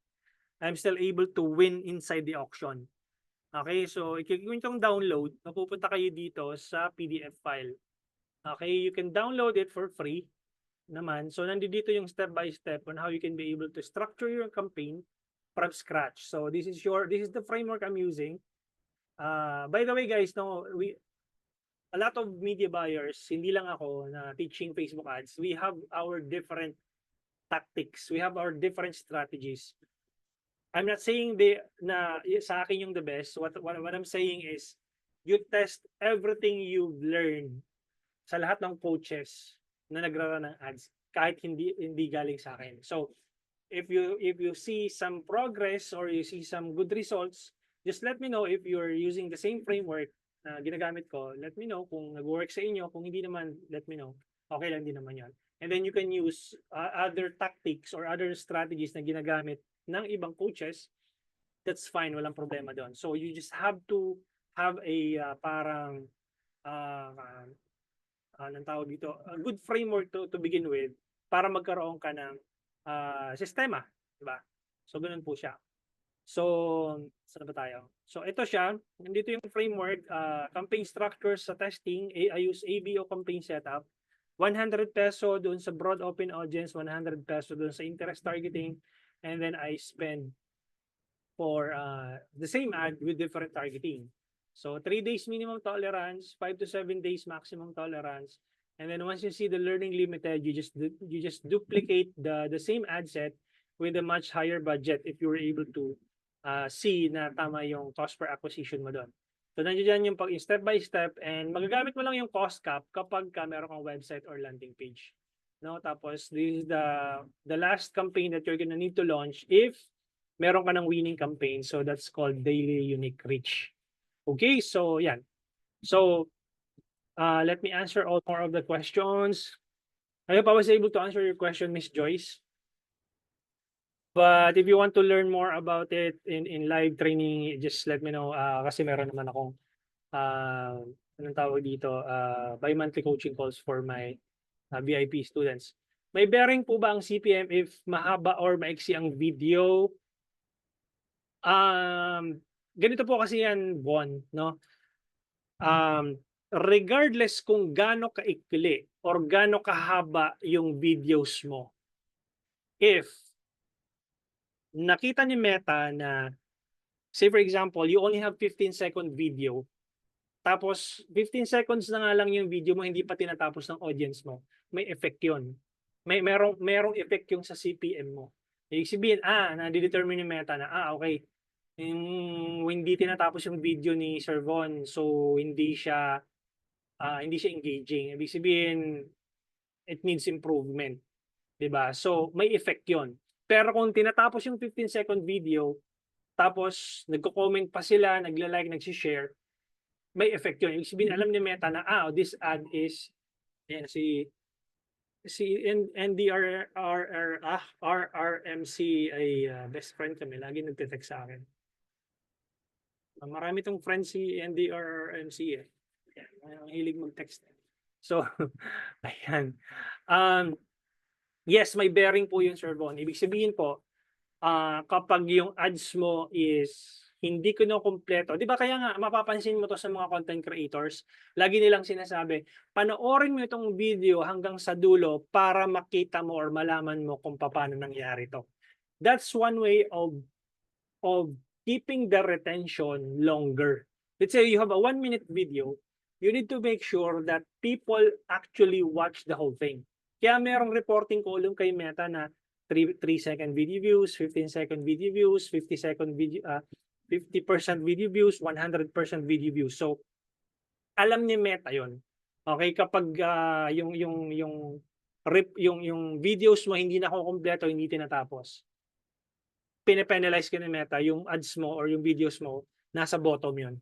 S1: I'm still able to win inside the auction. Okay, so i-click itong download, mapupunta kayo dito sa PDF file. Okay, you can download it for free naman. So nandito yung step by step on how you can be able to structure your campaign from scratch. So this is the framework I'm using. By the way, guys, no, a lot of media buyers, hindi lang ako na teaching Facebook ads, we have our different tactics. We have our different strategies. I'm not saying sa akin yung the best. What I'm saying is you test everything you've learned sa lahat ng coaches na nagrara ng ads kahit hindi galing sa akin. So if you see some progress or you see some good results, just let me know. If you're using the same framework na ginagamit ko, let me know kung nag-work sa inyo. Kung hindi naman, let me know. Okay lang din naman yan. And then you can use other tactics or other strategies na ginagamit ng ibang coaches. That's fine, walang problema doon. So you just have to have a parang anong tawag dito, a good framework to begin with para magkaroon ka ng sistema, di ba? So ganoon po siya. So saan ba tayo? So ito siya, nandito yung framework, campaign structures sa testing, I use ABO campaign setup. 100 peso doon sa broad open audience, 100 peso doon sa interest targeting, and then I spend for the same ad with different targeting. So 3 days minimum tolerance, 5 to 7 days maximum tolerance, and then once you see the learning limited, you just duplicate the same ad set with a much higher budget if you were able to see na tama yung cost per acquisition mo doon. So nandiyan yung step by step, and magagamit mo lang yung cost cap kapag meron kang website or landing page. No, tapos this is the last campaign that you're gonna need to launch if meron ka ng winning campaign. So that's called daily unique reach. Okay, so yan. So let me answer all more of the questions. I hope I was able to answer your question, Miss Joyce. But if you want to learn more about it in live training, just let me know. Kasi meron naman akong anong tawag dito, bi-monthly coaching calls for my VIP students. May bearing po ba ang CPM if mahaba or maiksi ang video? Ganito po kasi yan, Bon, no? Regardless kung gaano kaikli or gaano kahaba yung videos mo, if nakita ni Meta na, say for example, you only have 15-second video, tapos 15 seconds na nga lang yung video mo, hindi pa tinatapos ng audience mo, may effect yun. Merong effect yung sa CPM mo. Ibig sabihin, nadidetermine ni Meta na, okay, hindi tinatapos yung video ni Sir Von, so hindi siya engaging. Ibig sabihin, it needs improvement. Diba? So, may effect yon. Pero kung tinatapos yung 15-second video, tapos nagko-comment pa sila, nagla-like, nag-share, may effect yun. Ibig sabihin, alam ni Meta na, this ad is, yan, si RRMC ay best friend kami. Lagi nagte-text sa akin. Marami tong friend si NDRRMC eh. Ang hilig mag-text. So, ayan. Yes, may bearing po yun, Sir Von. Ibig sabihin po, kapag yung ads mo is hindi ko na kumpleto, di ba kaya nga mapapansin mo to sa mga content creators, lagi nilang sinasabi, panoorin mo itong video hanggang sa dulo para makita mo or malaman mo kung paano nangyari to. That's one way of keeping the retention longer. Let's say you have a 1-minute video, you need to make sure that people actually watch the whole thing. Kaya merong reporting column kay Meta na 3-second video views, 15-second video views, 50% video views, 100% video views. So alam ni Meta 'yon. Okay, kapag yung videos mo hindi na kumpleto, hindi tinatapos, pine-penalize ka ni Meta, yung ads mo or yung videos mo nasa bottom 'yon.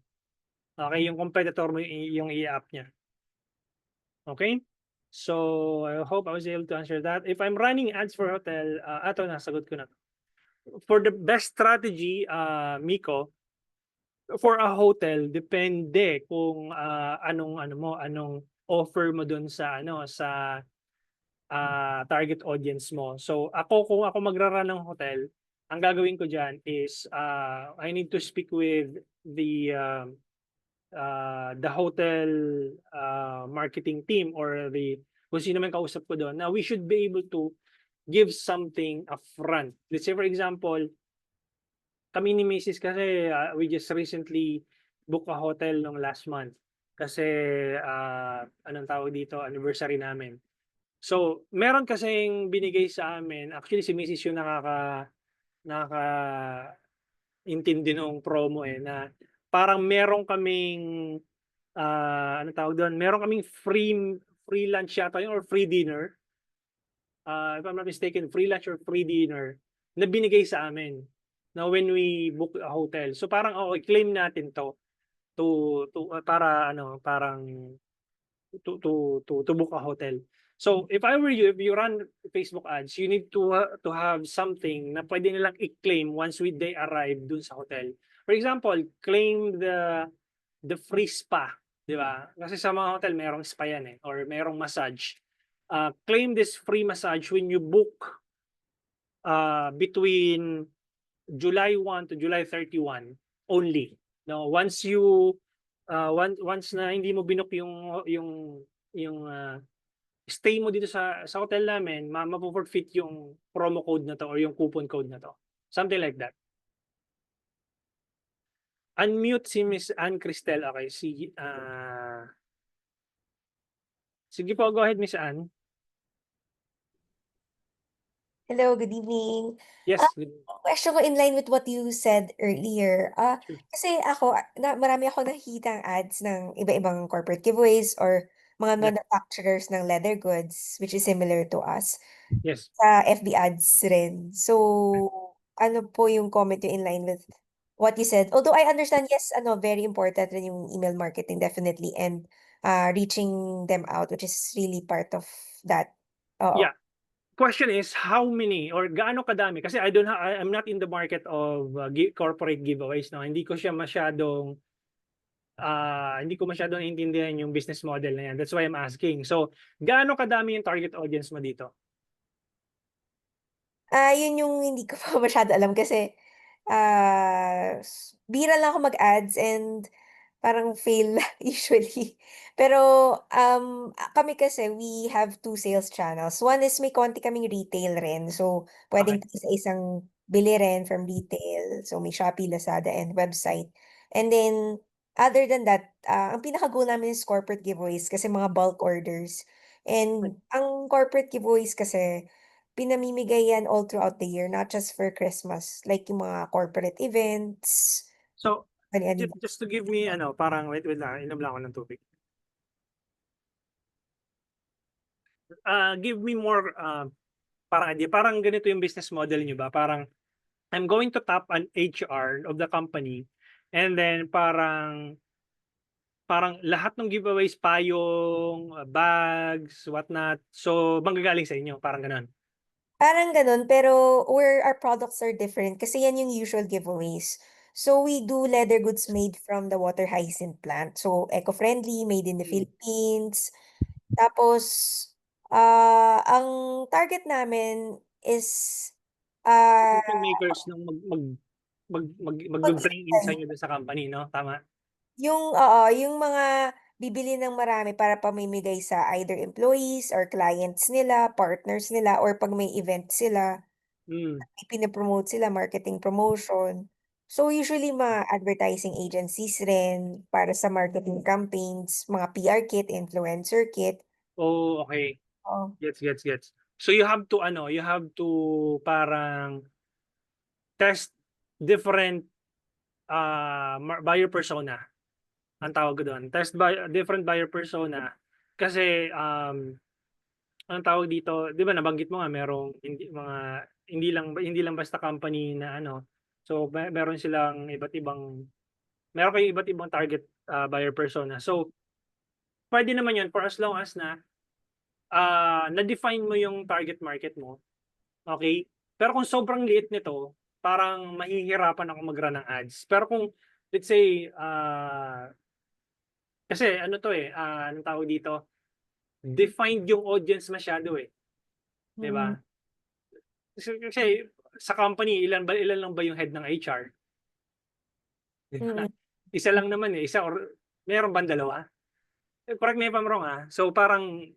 S1: Okay, yung competitor mo yung i-up niya. Okay? So, I hope I was able to answer that. If I'm running ads for hotel, nasagot ko na. For the best strategy, Miko, for a hotel, depende kung anong offer mo dun sa target audience mo. So, kung ako magrara ng hotel, ang gagawin ko dyan is I need to speak with the hotel marketing team or kung sino man kausap ko doon. Now, we should be able to give something upfront. Let's say, for example, kami ni Mrs. kasi, we just recently book a hotel nung last month. Kasi, anong tawag dito, anniversary namin. So, meron kasing binigay sa amin, actually si Mrs. yung nakakaintindi nung promo, eh, na parang meron kaming, anong tawag dun, meron kaming free lunch yata yun or free dinner. If I'm not mistaken, free lunch or free dinner na binigay sa amin na when we book a hotel. So parang okay, claim natin 'to para ano, parang to book a hotel. So if I were you, if you run Facebook ads, you need to have something na pwede nilang i-claim once they arrive dun sa hotel. For example, claim the free spa, 'di ba? Kasi sa mga hotel merong spa yan, eh, or merong massage. Claim this free massage when you book between July 1 to July 31 only. No, once na hindi mo binook yung stay mo dito sa hotel namin, mapo-forfeit yung promo code na 'to or yung coupon code na 'to. Something like that. Unmute si Miss Ann Cristel. Okay, sige po, go ahead Miss Ann.
S3: Hello, good evening.
S1: Yes, good.
S3: Question ko in line with what you said earlier.
S1: Sure.
S3: Kasi ako, marami ako nakikitang ads ng iba-ibang corporate giveaways or mga
S1: Yeah.
S3: manufacturers ng leather goods, which is similar to us,
S1: Yes.
S3: sa FB ads rin. So, ano po yung comment yung in line with what you said? Although I understand, yes, very important rin yung email marketing, definitely, and reaching them out, which is really part of that. Oo.
S1: Yeah. Question is how many or gaano kadami kasi I'm not in the market of corporate giveaways, no. Hindi ko masyadong naiintindihan yung business model na yan. That's why I'm asking. So, gaano kadami yung target audience mo dito?
S3: Yun yung hindi ko pa masyado alam kasi bihira lang ako mag-ads and parang fail usually. Pero kami kasi we have two sales channels. One is may konti kaming retail rin. So
S1: Okay.
S3: pwedeng isa-isang bili rin from retail. So may Shopee, Lazada, and website. And then other than that, ang pinaka-goal namin is corporate giveaways kasi mga bulk orders. And ang corporate giveaways kasi pinamimigay yan all throughout the year, not just for Christmas. Like yung mga corporate events,
S1: So,
S3: ani-ani.
S1: just to give me parang wait lang, inom lang ako ng tubig. Give me more parang idea. Parang ganito yung business model niyo ba? Parang I'm going to tap an HR of the company and then parang lahat ng giveaways, payong, bags, whatnot. So, manggagaling sa inyo, parang gano'n.
S3: Parang ganun, pero our products are different kasi yan yung usual giveaways. So we do leather goods made from the water hyacinth plant. So eco-friendly, made in the Philippines. Tapos ang target namin is uh
S1: Decision makers nung magbe-bring in sa inyo dun sa company, no? Tama?
S3: yung mga bibili ng marami para pamimigay sa either employees or clients nila, partners nila, or pag may event sila,
S1: Mm.
S3: pinopromote sila, marketing promotion. So usually mga advertising agencies rin para sa marketing campaigns, mga PR kit, influencer kit.
S1: Oh, okay.
S3: Oh.
S1: Gets. So you have to parang test different buyer persona. Ang tawag ko doon. Different buyer persona kasi anong tawag dito, 'di ba nabanggit mo nga merong hindi lang basta company na so meron silang meron kayong iba't ibang target buyer persona. So pwede naman 'yun for as long as na na-define mo yung target market mo, okay? Pero kung sobrang liit nito, parang mahihirapan ako mag-run ng ads. Pero kung let's say, kasi ano 'to, eh, anong tawag dito, defined yung audience masyado, eh, 'di ba?
S3: Mm.
S1: Kasi sa company ilan lang ba yung head ng HR? 'Di ba?
S3: Mm.
S1: Isa lang naman, eh, isa or meron bang dalawa? Correct me if I'm wrong, So parang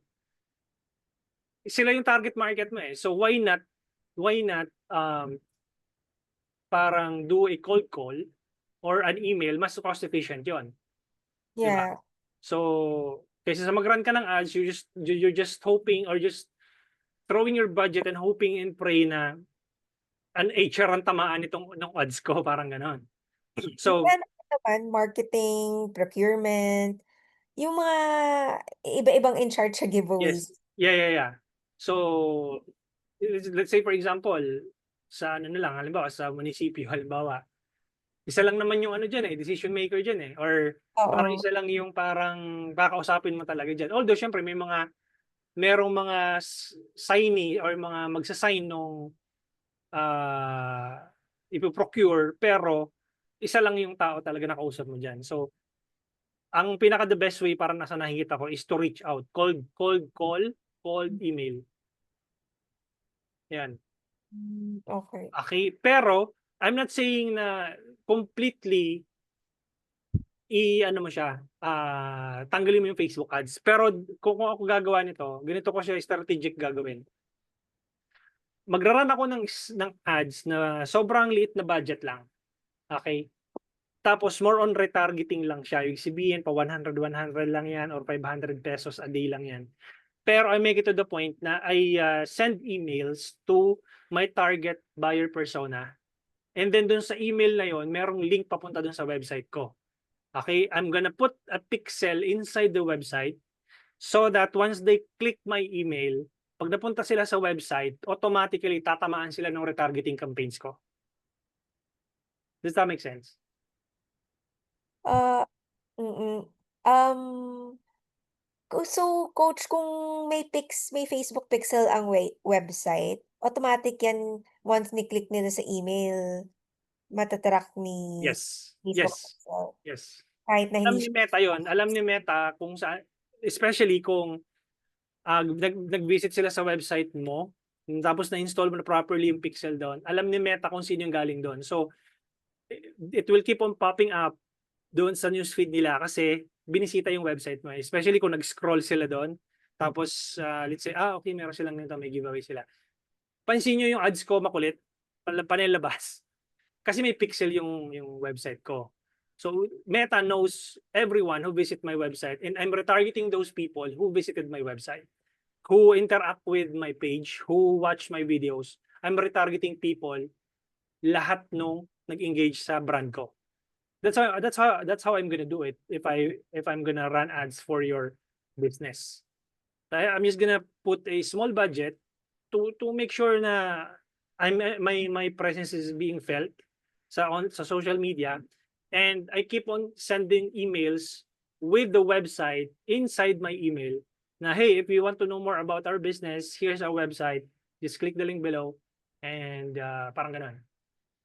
S1: sila yung target market mo, eh. So why not, parang do a cold call or an email, mas cost efficient 'yon. 'Di ba?
S3: Yeah.
S1: So, kaysa sa mag-run ka ng ads, you're just hoping or just throwing your budget and hoping and pray na an HR ang tamaan nung ads ko, parang gano'n. So,
S3: Ano naman, marketing, procurement, yung mga iba-ibang in charge sa giveaways.
S1: yes. Yeah. So, let's say for example, sa ano na lang, halimbawa sa munisipyo, halimbawa, isa lang naman yung ano diyan, decision maker diyan, or parang
S3: Oo.
S1: isa lang yung parang kakausapin mo talaga diyan. Although siyempre merong mga signee or mga magsa-sign nung ipo-procure, pero isa lang yung tao talaga na kausap mo diyan. So, ang pinaka the best way para sa nakikita ko is to reach out, cold call, cold email. Yan.
S3: Okay.
S1: Okay, pero I'm not saying na completely i-ano mo siya, tanggalin mo yung Facebook ads. Pero kung ako gagawa nito, ganito ko siya strategic gagawin. Magra-run ako ng ads na sobrang liit na budget lang. Okay? Tapos more on retargeting lang siya. Yung sabihin pa 100 lang yan or 500 pesos a day lang yan. Pero I make it to the point na I send emails to my target buyer persona. And then dun sa email na yon, merong link papunta dun sa website ko. Okay? I'm gonna put a pixel inside the website so that once they click my email, pag napunta sila sa website, automatically tatamaan sila ng retargeting campaigns ko. Does that make sense?
S3: Ah, um, so coach, kung may Facebook pixel ang website, automatic yan once ni-click nila sa email, mata-track ni
S1: Yes.
S3: Facebook
S1: Yes.
S3: pixel.
S1: Yes.
S3: Kahit na
S1: Alam
S3: hindi
S1: ni Meta yon, alam ni Meta kung saan, especially kung nag-visit sila sa website mo, tapos na-install mo na properly yung pixel doon, alam ni Meta kung sino yung galing doon. So, it will keep on popping up doon sa newsfeed nila kasi binisita yung website mo. Especially kung nag-scroll sila doon. Tapos, let's say, okay, meron silang nito, may giveaway sila. Pansin nyo yung ads ko makulit, panilabas. Kasi may pixel yung website ko. So, Meta knows everyone who visit my website and I'm retargeting those people who visited my website, who interact with my page, who watch my videos. I'm retargeting people, lahat nung nag-engage sa brand ko. That's how I'm gonna do it if I'm gonna run ads for your business. I'm just gonna put a small budget to make sure na my presence is being felt sa social media, and I keep on sending emails with the website inside my email na, hey, if you want to know more about our business, here's our website, just click the link below, and parang ganun.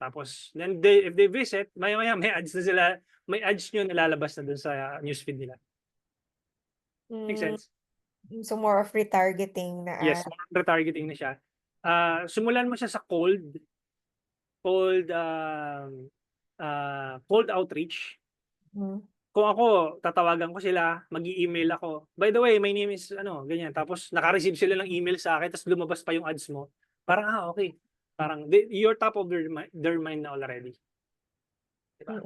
S1: Tapos then if they visit, maya-maya may ads na sila, may ads nyo nalalabas na dun sa newsfeed nila. Make sense?
S3: So more of retargeting na
S1: Yes, retargeting na siya. Simulan mo siya sa cold outreach. Kung ako, tatawagan ko sila, mag-i-email ako. By the way, my name is ano, ganyan. Tapos naka-receive sila ng email sa akin, tapos lumabas pa yung ads mo. Parang, okay. Parang, you're top of their mind na already. Diba?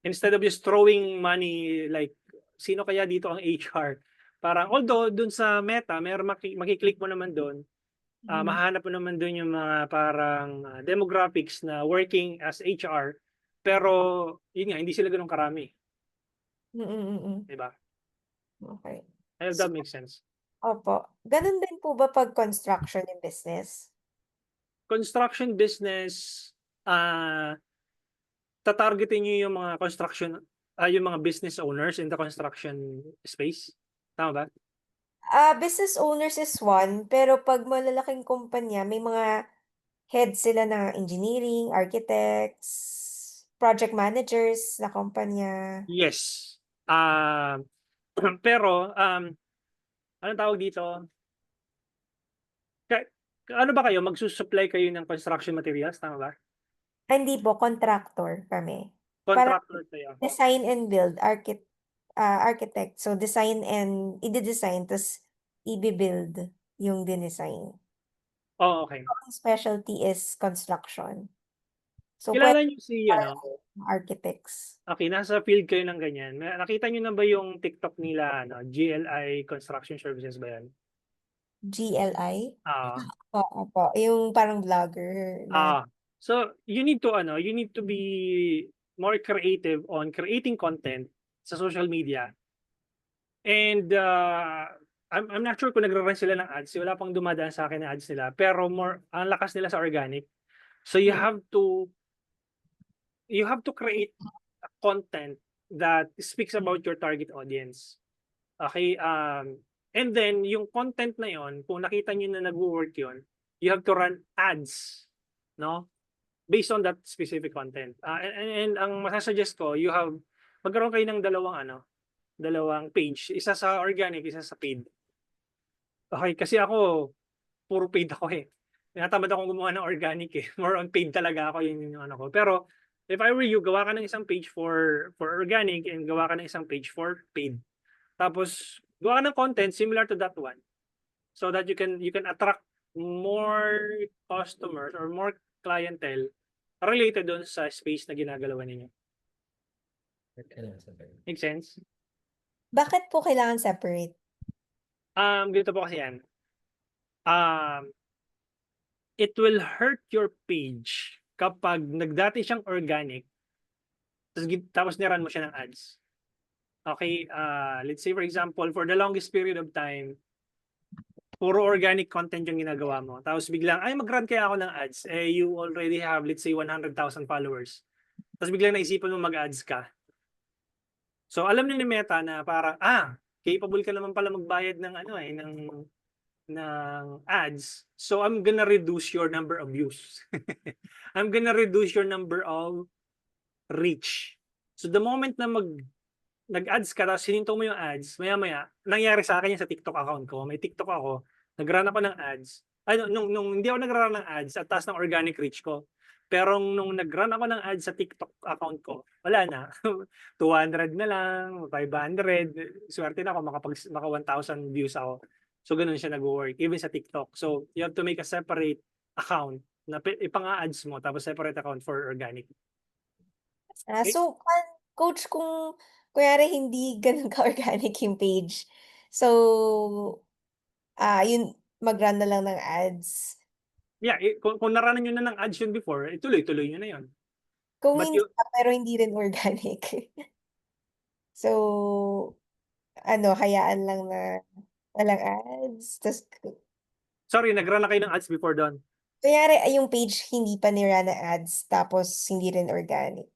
S1: Instead of just throwing money, like, sino kaya dito ang HR? Parang, although, dun sa Meta, makiklik mo naman dun, mahanap mo naman dun yung mga parang demographics na working as HR, pero, yun nga, hindi sila ganun karami. Diba?
S3: Okay.
S1: I hope that makes sense.
S3: Opo. Ganun din po ba pag construction yung business?
S1: Construction business, tatargetin nyo yung mga yung mga business owners in the construction space. Tama ba?
S3: Business owners is one, pero pag malalaking kumpanya, may mga head sila na engineering, architects, project managers na kumpanya.
S1: Yes. Pero, anong tawag dito? Ano ba kayo? Magsusupply kayo ng construction materials? Tama ba?
S3: Hindi po, contractor kami. Parang
S1: Contractor kayo.
S3: design and build, architect. So design and i-design, tapos i-build yung dinesign.
S1: Oh, okay.
S3: Ang specialty is construction. So,
S1: Kilala
S3: pwede
S1: niyo si
S3: para
S1: ano,
S3: architects.
S1: okay, nasa field kayo ng ganyan. Nakita niyo na ba yung TikTok nila, ano, GLI Construction Services ba yan?
S3: GLI?
S1: Ah,
S3: Oo po. Yung parang vlogger na.
S1: so you need to ano, you need to be more creative on creating content sa social media. And I'm not sure kung nagra-run sila ng ads. Wala pang dumadaan sa akin na ads nila, pero more ang lakas nila sa organic. So you have to create a content that speaks about your target audience. Okay, and then yung content na yon, kung nakita niyo na nagwo-work yon, you have to run ads, no? Based on that specific content. And ang masasuggest ko, magkaroon kayo ng dalawang page, isa sa organic, isa sa paid. Okay, kasi ako puro paid ako eh. Tinatamad akong gumawa ng organic eh. More on paid talaga ako, yun yung ano ko. Pero if I were you, gawa ka ng isang page for organic and gawa ka ng isang page for paid. Tapos gawa ka ng content similar to that one so that you can attract more customers or more clientele related doon sa space na ginagalawan ninyo. Make sense?
S3: Bakit po kailangan separate?
S1: Ganito po kasi yan. It will hurt your page kapag nagdati siyang organic tapos niran mo siya ng ads. Okay, let's say for example, for the longest period of time, puro organic content yung ginagawa mo. Tapos biglang, ay mag-run kaya ako ng ads. You already have, let's say, 100,000 followers. Tapos biglang naisipan mo mag-ads ka. So alam ni Meta na parang, capable ka naman pala magbayad ng ng ads. So I'm gonna reduce your number of views. I'm gonna reduce your number of reach. So the moment na nag-ads ka, tapos sininto mo yung ads, maya-maya, nangyari sa akin yan sa TikTok account ko. May TikTok ako, nag-run ako ng ads. Nung hindi ako nag-run ng ads, at taas ng organic reach ko. Pero nung nag-run ako ng ads sa TikTok account ko, wala na. 200 na lang, 500. Swerte na ako, maka 1,000 views ako. So, ganun siya nag-work, even sa TikTok. So, you have to make a separate account na ipang-ads mo, tapos separate account for organic. Okay?
S3: So, coach, kung kunyari hindi ganun ka-organic yung page, so, yun, mag-run na lang ng ads.
S1: Yeah, kung naranan nyo na ng ads yun before, tuloy-tuloy nyo na yun.
S3: Kung
S1: But
S3: hindi pa, pero hindi rin organic. So, hayaan lang na walang ads. Tapos,
S1: sorry, nag-run na kayo ng ads before doon.
S3: kunyari, yung page hindi pa nira na ads, tapos hindi rin organic.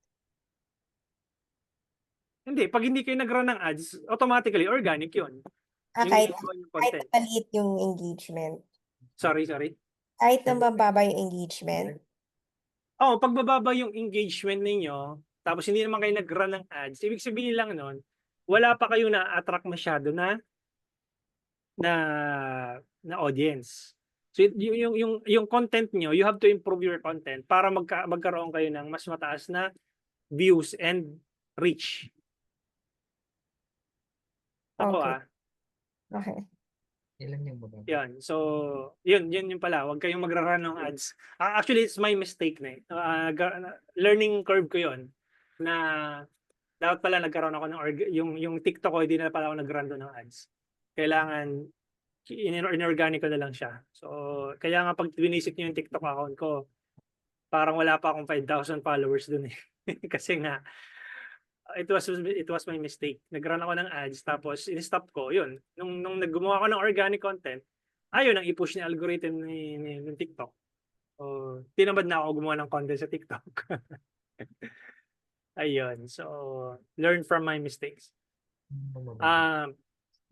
S1: Hindi, pag hindi kayo nag-run ng ads, automatically organic yun. Yung
S3: Kahit
S1: ginagawa yung
S3: kahit
S1: content.
S3: maliit yung engagement.
S1: Sorry.
S3: Kahit na mababa yung engagement.
S1: Pag bababa yung engagement ninyo, tapos hindi naman kayo nag-run ng ads, ibig sabihin lang nun, wala pa kayo na-attract masyado na audience. So yung content nyo, you have to improve your content para magkaroon kayo ng mas mataas na views and reach. Ako
S3: Okay. Okay.
S1: Yan. So, yun pala. Huwag kayong magra-run ng ads. Actually, it's my mistake na learning curve ko yun. Na dapat pala nagkaroon ako ng yung TikTok ko, hindi na pala ako nag-run doon ng ads. Kailangan inorganic ko na lang siya. So, kaya nga pag vinisip niyo yung TikTok account ko, parang wala pa akong 5,000 followers doon eh. Kasi nga, it was my mistake. Nag-run ako ng ads tapos in-stop ko. Yun. Nung naggumawa ako ng organic content, ayun ang i-push ni algorithm ng TikTok. Tinamad na ako gumawa ng content sa TikTok. Ayun. So, learn from my mistakes.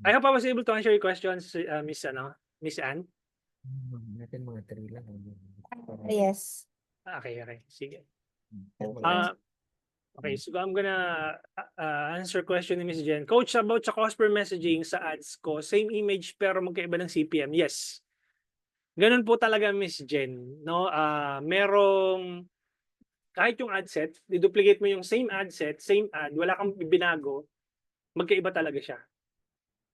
S1: I hope I was able to answer your questions, Miss Anne.
S3: Yes.
S1: Okay. Sige.
S3: Thank you.
S1: Okay, so I'm gonna answer question ni Miss Jen. Coach, about sa cost per messaging sa ads ko, same image pero magkaiba ng CPM. Yes. Ganun po talaga, Miss Jen. No? Merong, kahit yung ad set, duplicate mo yung same ad set, same ad, wala kang binago, magkaiba talaga siya.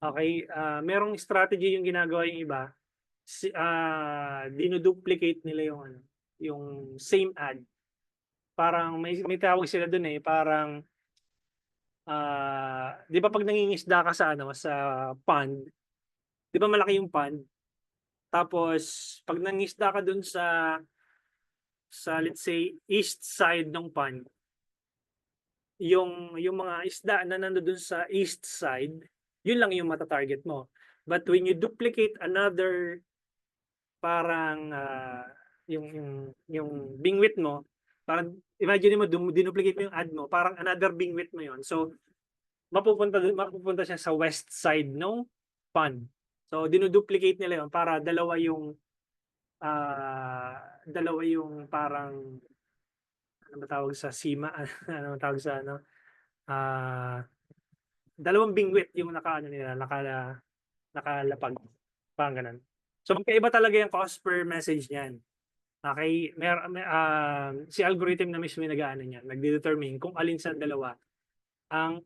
S1: Okay? Merong strategy yung ginagawa yung iba. Dinuduplicate nila yung same ad parang may tawag sila dun eh, parang, di ba pag nangingisda ka sa ano, sa pond, di ba malaki yung pond? Tapos, pag nangisda ka dun sa let's say, east side ng pond, yung mga isda na nandoon sa east side, yun lang yung mata-target mo. But when you duplicate another parang yung bingwit mo, parang imagine mo dinuplicate mo yung ad mo, parang another bingwit mo yon. So mapupunta siya sa west side ng pond. So dinuduplicate nila yon para dalawa yung parang ano ba tawag sa sima ano ba tawag sa ano dalawang bingwit yung nakaano nila nakalapag parang ganun. So magkaiba talaga yung cost per message niyan. Okay, si algorithm na mismo yung nag-aano niyan, nagde-determine kung alin sa dalawa ang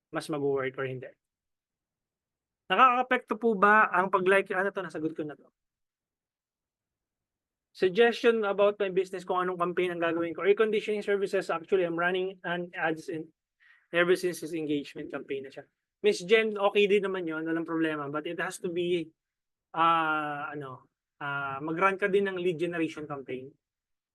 S1: mas mag-work or hindi. Nakakaapekto po ba ang pag-like, ano to, nasagot ko na to. Suggestion about my business kung anong campaign ang gagawin ko. Air conditioning services, actually, I'm running an ads in ever since his engagement campaign na siya. Miss Jen, okay din naman yun, walang problema. But it has to be, mag-run ka din ng lead generation campaign.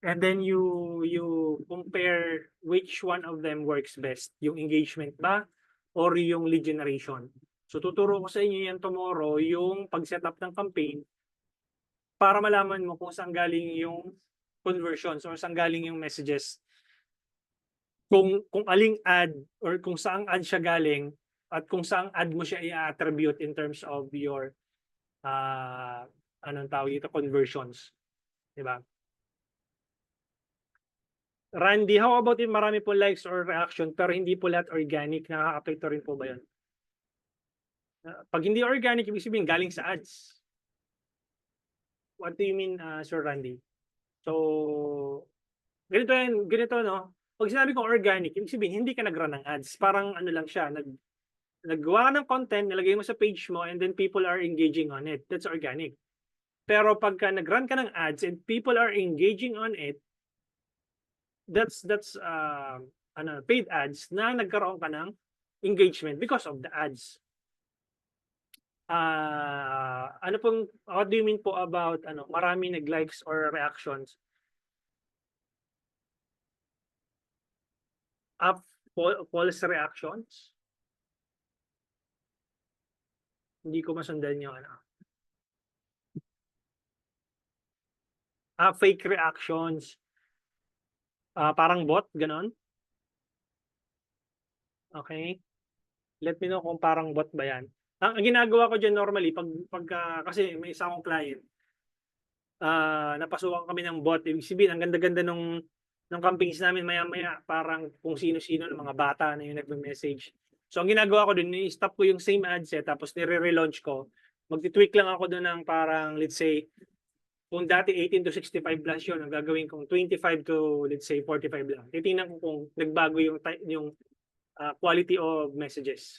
S1: And then you compare which one of them works best. Yung engagement ba or yung lead generation. So tuturo ko sa inyo yan tomorrow, yung pag-set up ng campaign para malaman mo kung saan galing yung conversions or saan galing yung messages. Kung aling ad or kung saang ad siya galing at kung saang ad mo siya i-attribute in terms of your anong tawag dito, conversions. Diba? Randy, how about if marami po likes or reaction pero hindi po lahat organic, nakaka-apekto rin po ba yun? Pag hindi organic, ibig sabihin galing sa ads. What do you mean, Sir Randy? So, ganito no? Pag sinabi ko organic, ibig sabihin hindi ka nag-run ng ads. Parang ano lang siya, naggawa ka ng content, nilagay mo sa page mo, and then people are engaging on it. That's organic. Pero pagka nag-run ka ng ads and people are engaging on it, that's paid ads na nagkaroon ka ng engagement because of the ads. What do you mean po about marami nag-likes or reactions? False reactions? Hindi ko masundan yung fake reactions. Parang bot, ganon? Okay. Let me know kung parang bot ba yan. Ang ginagawa ko dyan normally, kasi may isa akong client, napasukan kami ng bot. Ibig sabihin, ang ganda-ganda ng campaigns namin, maya-maya, parang kung sino-sino ng mga bata na yung nagme-message. So, ang ginagawa ko dun, i-stop ko yung same ad set, tapos nire-relaunch ko. Magti-tweak lang ako dun ng parang, let's say, kung dati 18 to 65 plus yun, ang gagawin kong 25 to, let's say, 45 lang. Titingnan ko kung nagbago yung quality of messages.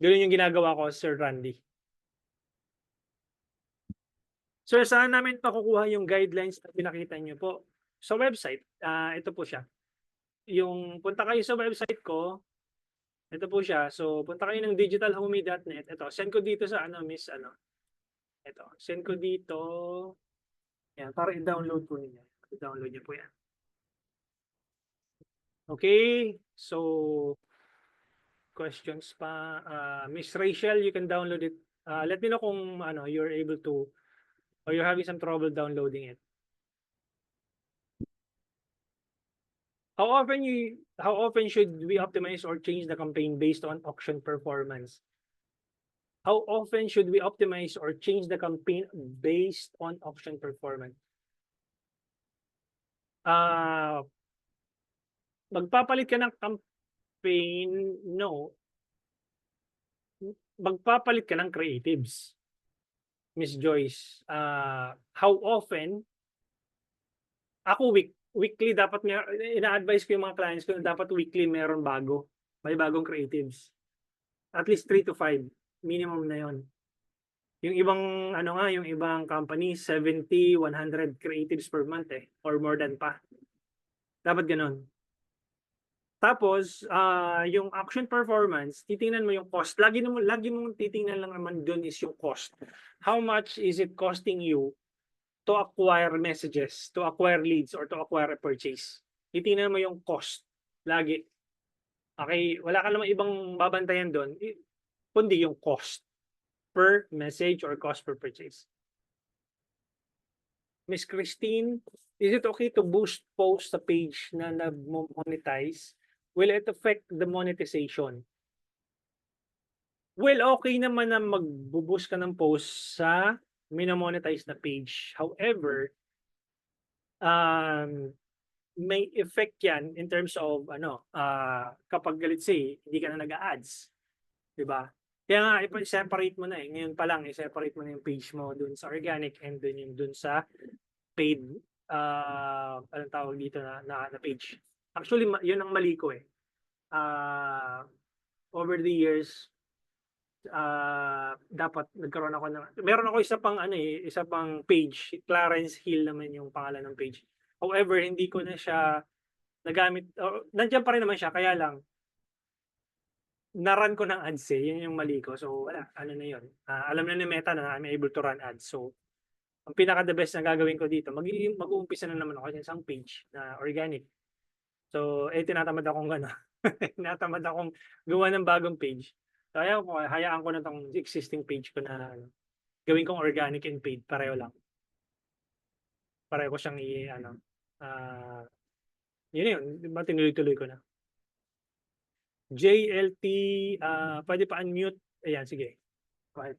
S1: Ganun yung ginagawa ko, Sir Randy. Sir, saan namin pakukuha yung guidelines na pinakita nyo po? Sa website. Ito po siya. Yung punta kayo sa website ko, ito po siya. So, punta kayo ng digitalhomey.net. Ito, send ko dito sa ito, send ko dito. Yan, para i-download po ninyo. I-download niyo po yan. Okay, so questions pa. Miss Rachel, you can download it. Let me know kung you're able to or you're having some trouble downloading it. How often should we optimize or change the campaign based on auction performance? How often should we optimize or change the campaign based on auction performance? Magpapalit ka ng campaign, no. Magpapalit ka ng creatives. Miss Joyce, how often? Ako weekly dapat ina-advise ko yung mga clients ko na dapat weekly meron bago. May bagong creatives. At least 3 to 5 minimum na 'yon. Yung ibang yung ibang company 70, 100 creatives per month or more than pa. Dapat gano'n. Tapos, yung action performance, titingnan mo yung cost. Lagi mong titingnan lang naman dun is yung cost. How much is it costing you to acquire messages, to acquire leads, or to acquire a purchase? Titingnan mo yung cost lagi. Okay, wala ka namang ibang babantayan dun, kundi yung cost per message or cost per purchase. Miss Christine, is it okay to boost post sa page na nag-monetize? Will it affect the monetization? Well, okay naman na mag-boost ka ng post sa minomonetize na page. However, may effect yan in terms of kapag let's say, hindi ka na nag-ads. 'Di ba? Kaya nga, i-separate mo na eh. Ngayon pa lang, i-separate mo na yung page mo dun sa organic and dun sa paid, anong tawag dito na page. Actually, yun ang mali ko eh. Over the years, dapat nagkaroon ako meron ako isa pang page. Clarence Hill naman yung pangalan ng page. However, hindi ko na siya nagamit. Nandiyan pa rin naman siya, kaya lang, na-run ko ng ads eh. Yun yung mali ko. So, wala. Ano na yun. Alam na ni Meta na I'm able to run ads. So, ang pinaka-the best na gagawin ko dito, mag-uumpisa na naman ako sa isang page na organic. So, tinatamad akong tinatamad akong gawa ng bagong page. So, hayaan ko na tong existing page ko na gawin kong organic and paid. Pareho lang. Pareho ko siyang yun yun. Diba, tinuloy-tuloy ko na. JLT, pwede pa unmute. Ayan, sige. Go ahead.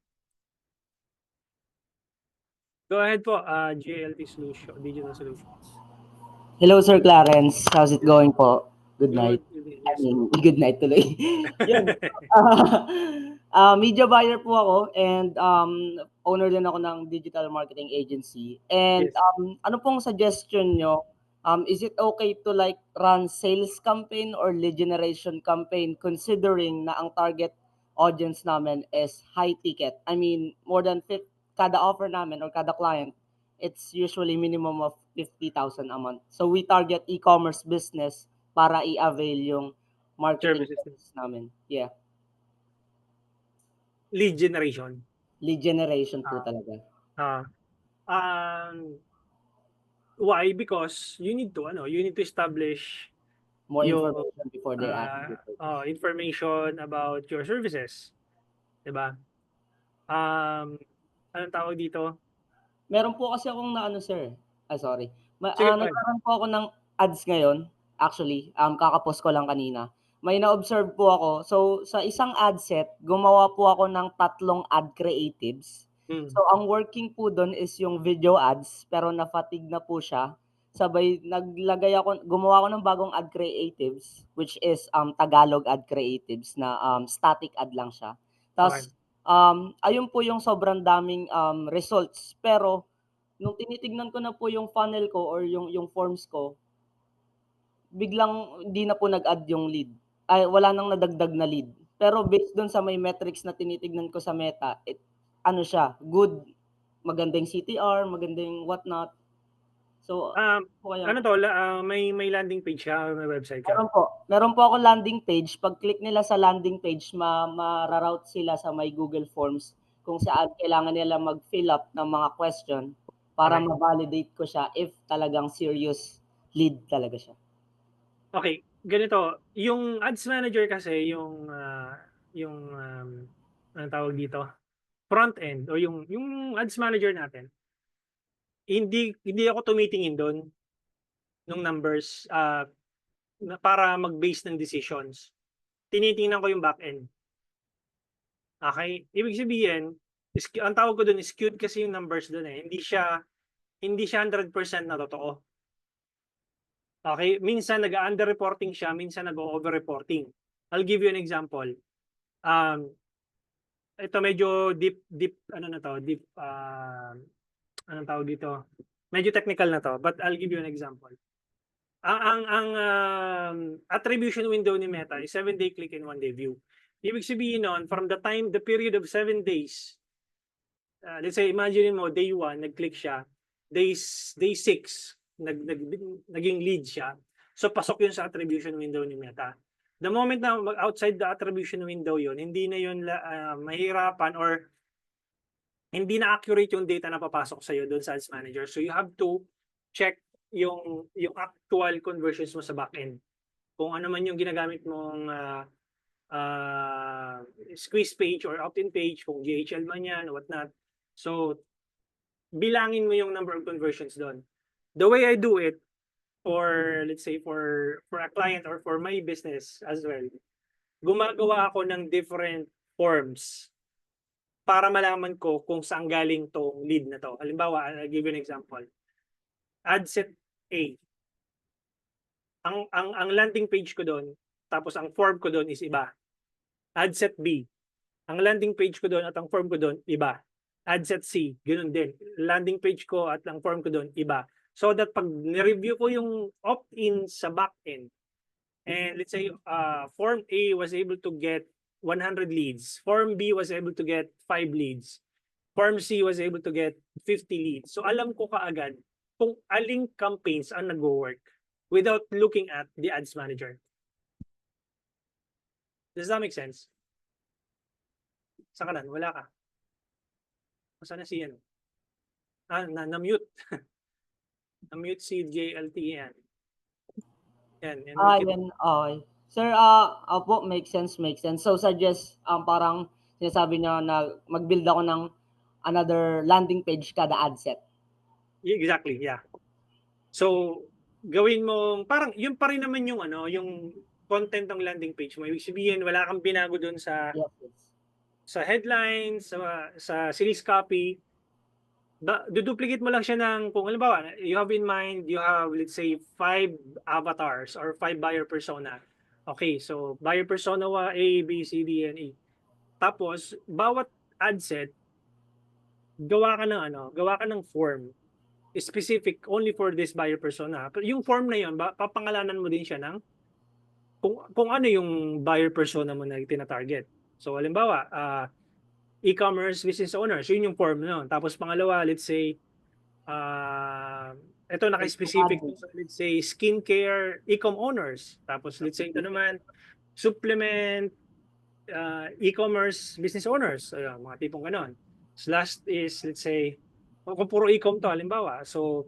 S1: Go ahead po, JLT Solution, Digital Solutions.
S4: Hello, Sir Clarence. How's it going po? Good night.
S1: Yes.
S4: Good night tuloy. Yun. Media buyer po ako and owner din ako ng digital marketing agency. And
S1: Yes.
S4: ano pong suggestion nyo? Is it okay to like run sales campaign or lead generation campaign considering na ang target audience namin is high ticket? I mean, more than kada offer namin or kada client, it's usually minimum of 50,000 a month. So we target e-commerce business para i-avail yung marketing services namin. Yeah.
S1: Lead generation.
S4: Lead generation po talaga.
S1: Why? Because you need to establish
S4: More
S1: yung
S4: information before they ask.
S1: information about your services. 'Di ba? Anong tawag dito?
S4: Meron po kasi akong sir. Sorry.
S1: Sige, go ahead.
S4: Nagkaroon po ako ng ads ngayon. Actually, kakapost ko lang kanina. May na-observe po ako. So, sa isang ad set, gumawa po ako ng 3 ad creatives. So, ang working po doon is yung video ads, pero na-fatigue na po siya. Sabay, gumawa ako ng bagong ad creatives, which is Tagalog ad creatives na static ad lang siya. Tapos, ayun po yung sobrang daming results. Pero, nung tinitignan ko na po yung funnel ko or yung forms ko, biglang hindi na po nag-add yung lead. Ay, wala nang nadagdag na lead. Pero based doon sa may metrics na tinitignan ko sa Meta, siya, good, magandang CTR, magandang whatnot. So,
S1: may landing page siya, may website ka?
S4: Meron po ako landing page. Pag click nila sa landing page, ma-route sila sa may Google Forms kung saan kailangan nila mag-fill up ng mga question para ma-validate ko siya if talagang serious lead talaga siya.
S1: Okay, ganito, yung ads manager kasi yung anong tawag dito? Front end o yung ads manager natin. Hindi ako tumitingin doon ng numbers para mag-base ng decisions. Tinitingnan ko yung back end. Okay? Ibig sabihin, ang tawag ko doon is skewed kasi yung numbers doon eh. Hindi siya 100% na totoo. Okay? Minsan nag-underreporting siya, minsan nag-overreporting. I'll give you an example. Ito medyo deep anong tawag dito? Medyo technical na to, but I'll give you an example. Ang attribution window ni Meta is 7-day click and 1-day view. Ibig sabihin nun, from the period of 7 days, let's say, imagine mo, day 1, nag-click siya, day 6, naging lead siya. So pasok yun sa attribution window ni Meta. The moment na outside the attribution window yun, hindi na yun mahirapan or hindi na accurate yung data na papasok sa'yo doon sa Ads Manager. So you have to check yung actual conversions mo sa backend. Kung ano man yung ginagamit mong squeeze page or opt-in page, kung GHL man yan, whatnot. So bilangin mo yung number of conversions doon. The way I do it, or let's say for a client or for my business as well, gumagawa ako ng different forms para malaman ko kung saan galing tong lead na to. Halimbawa, I'll give you an example. Ad set A. Ang landing page ko doon, tapos ang form ko doon is iba. Ad set B. Ang landing page ko doon at ang form ko doon, iba. Ad set C, ganoon din. Landing page ko at ang form ko doon, iba. So that pag ni-review ko yung opt-in sa backend, and let's say form A was able to get 100 leads, form B was able to get 5 leads, form C was able to get 50 leads. So alam ko kaagad kung aling campaigns ang nag-work without looking at the ads manager. Does that make sense? Sa kanan, wala ka. Saan na si ano? Na-mute. Na-mute si JLT yan. Yan.
S4: Yan, okay. Sir, opo, make sense. So suggest, parang sinasabi niyo na mag-build ako ng another landing page kada ad set.
S1: Exactly, yeah. So, gawin mo, parang yun pa rin naman yung yung content ng landing page mo. Ibig sabihin, wala kang binago dun sa
S4: Yes.
S1: sa headlines, sa sales copy. Duduplicate mo lang siya ng, kung halimbawa, you have in mind, you have, let's say, 5 avatars or 5 buyer persona. Okay, so buyer persona A, B, C, D, and E. Tapos, bawat ad set, gawa ka ng form specific only for this buyer persona. Pero yung form na yun, papangalanan mo din siya ng kung ano yung buyer persona mo na tina-target. So, halimbawa, e-commerce business owners, yun yung form nun. Tapos pangalawa, let's say, ito naka-specific, let's say, skincare e-com owners. Tapos let's say ito naman, supplement e-commerce business owners. Ayun, mga tipong ganon. Last is, let's say, kung puro e-com to, halimbawa. So,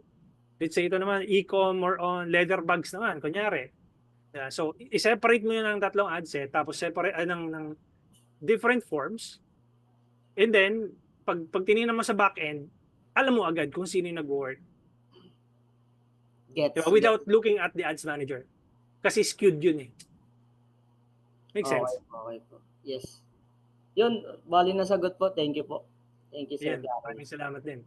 S1: let's say ito naman, e-com or on leather bags naman, kunyari. So, i-separate mo yun ng tatlong ad set, tapos separate ng different forms. And then, pag tinignan mo sa back-end, alam mo agad kung sino yung nag-work. Diba? Without looking at the ads manager. Kasi skewed yun eh. Make sense?
S4: Okay po. Yes. Yun, bali na sagot po. Thank you po. Thank you, sir.
S1: Yan, maraming salamat din.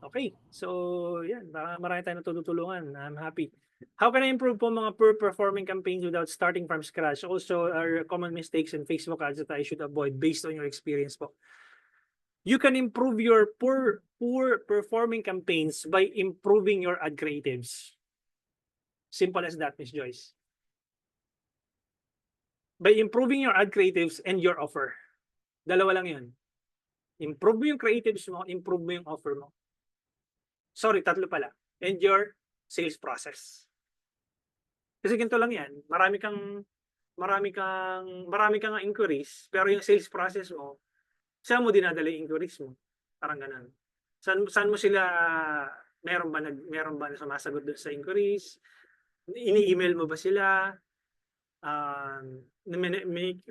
S1: Okay, so yan, marami tayong natutulungan. I'm happy. How can I improve po mga poor-performing campaigns without starting from scratch? Also, are common mistakes in Facebook ads that I should avoid based on your experience po? You can improve your poor-performing campaigns by improving your ad creatives. Simple as that, Ms. Joyce. By improving your ad creatives and your offer. Dalawa lang yun. Improve mo yung creatives mo, improve mo yung offer mo. Sorry, tatlo pala. And your sales process. Kasi ganito lang yan. Marami kang inquiries, pero yung sales process mo, saan mo dinadala yung inquiries mo? Parang ganun. Saan mo sila, meron ba na sumasagot doon sa inquiries? Ini-email mo ba sila?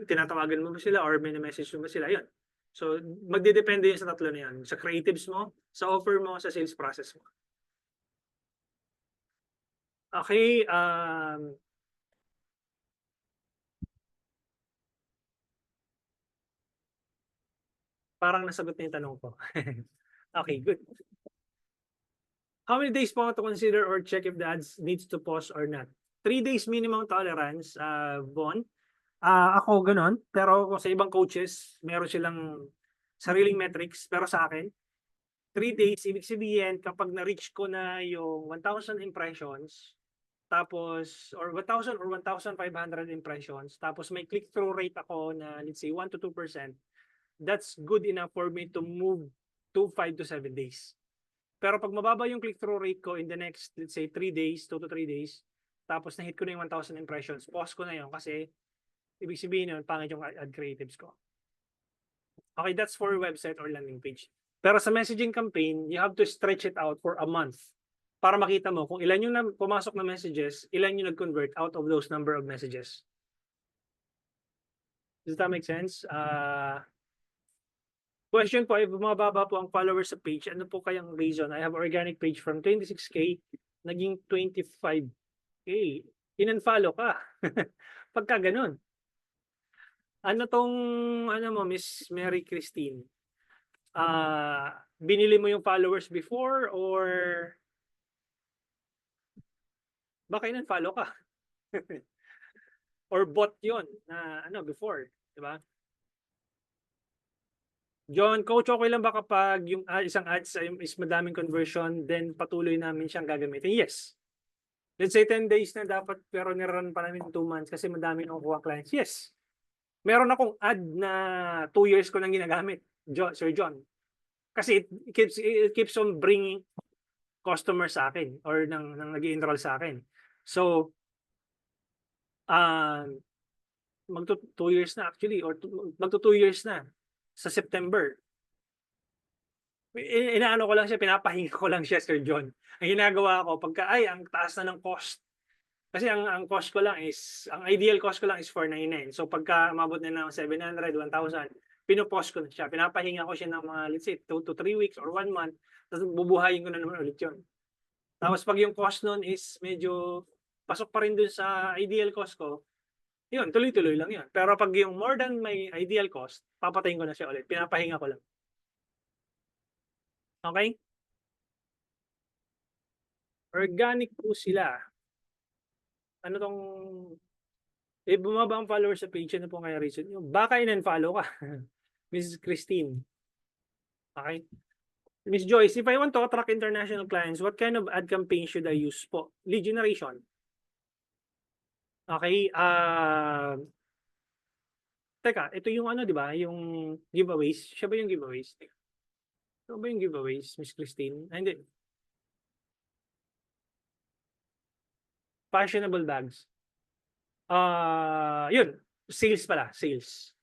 S1: Tinatawagan mo ba sila or may message mo ba sila? Yun. So, magdedepende yun sa tatlo na yan. Sa creatives mo, sa offer mo, sa sales process mo. Okay. Parang nasagot na yung tanong ko. Okay, good. How many days po to consider or check if the ads needs to pause or not? 3 days minimum tolerance, Von. Ako ganon, pero kung sa ibang coaches, meron silang sariling metrics, pero sa akin, 3 days, ibig sabihin, kapag na-reach ko na yung 1,000 impressions, tapos, or 1,000 or 1,500 impressions, tapos may click-through rate ako na, let's say, 1 to 2%, that's good enough for me to move to 5 to 7 days. Pero pag mababa yung click-through rate ko in the next, let's say, 3 days, 2 to 3 days, tapos na-hit ko na yung 1,000 impressions, pause ko na yun kasi ibig sabihin yun, pangit yung ad creatives ko. Okay, that's for website or landing page. Pero sa messaging campaign, you have to stretch it out for a month para makita mo kung ilan yung pumasok na messages, ilan yung nag-convert out of those number of messages. Does that make sense? Question po, if bumababa po ang followers sa page, ano po kayang reason? I have organic page from 26K, naging 25K. In-unfollow ka. Pagka ganun. Ano tong, ano mo, Miss Mary Christine? Binili mo yung followers before or baka in-unfollow ka? Or bot yon na ano before, di ba? John, coach, okay lang ba kapag yung isang ads is madaming conversion, then patuloy namin siyang gagamitin? Yes. Let's say 10 days na dapat, pero nirun pa namin 2 months kasi madami nang kuha clients. Yes. Meron akong ad na 2 years ko nang ginagamit, Sir John. Kasi it keeps on bringing customers sa akin or nang nag-i-enroll sa akin. So, magto 2 years na actually or magto 2 years na sa September. Inaano ko lang siya, pinapahinga ko lang siya, Sir John. Ang ginagawa ko, pagka, ang taas na ng cost. Kasi ang cost ko lang is, ang ideal cost ko lang is 499. So pagka umabot na ng 700, 1,000, pinopost ko na siya. Pinapahinga ko siya ng mga, let's say, 2 to 3 weeks or 1 month. Tapos bubuhayin ko na naman ulit yun. Tapos pag yung cost nun is medyo pasok pa rin dun sa ideal cost ko, yun, tuloy-tuloy lang yun. Pero pag yung more than my ideal cost, papatayin ko na siya ulit. Pinapahinga ko lang. Okay? Organic po sila. Ano tong bumaba ang followers sa page, ano po kaya reason? Baka in-unfollow ka. Mrs. Christine. Okay? Miss Joyce, if I want to attract international clients, what kind of ad campaign should I use po? Lead generation. Okay? Teka, ito yung ano, di ba? Yung giveaways. Siya ba yung giveaways? Ano ba yung giveaways, Miss Christine? Hindi. Fashionable bags. Yun. Sales pala. Sales.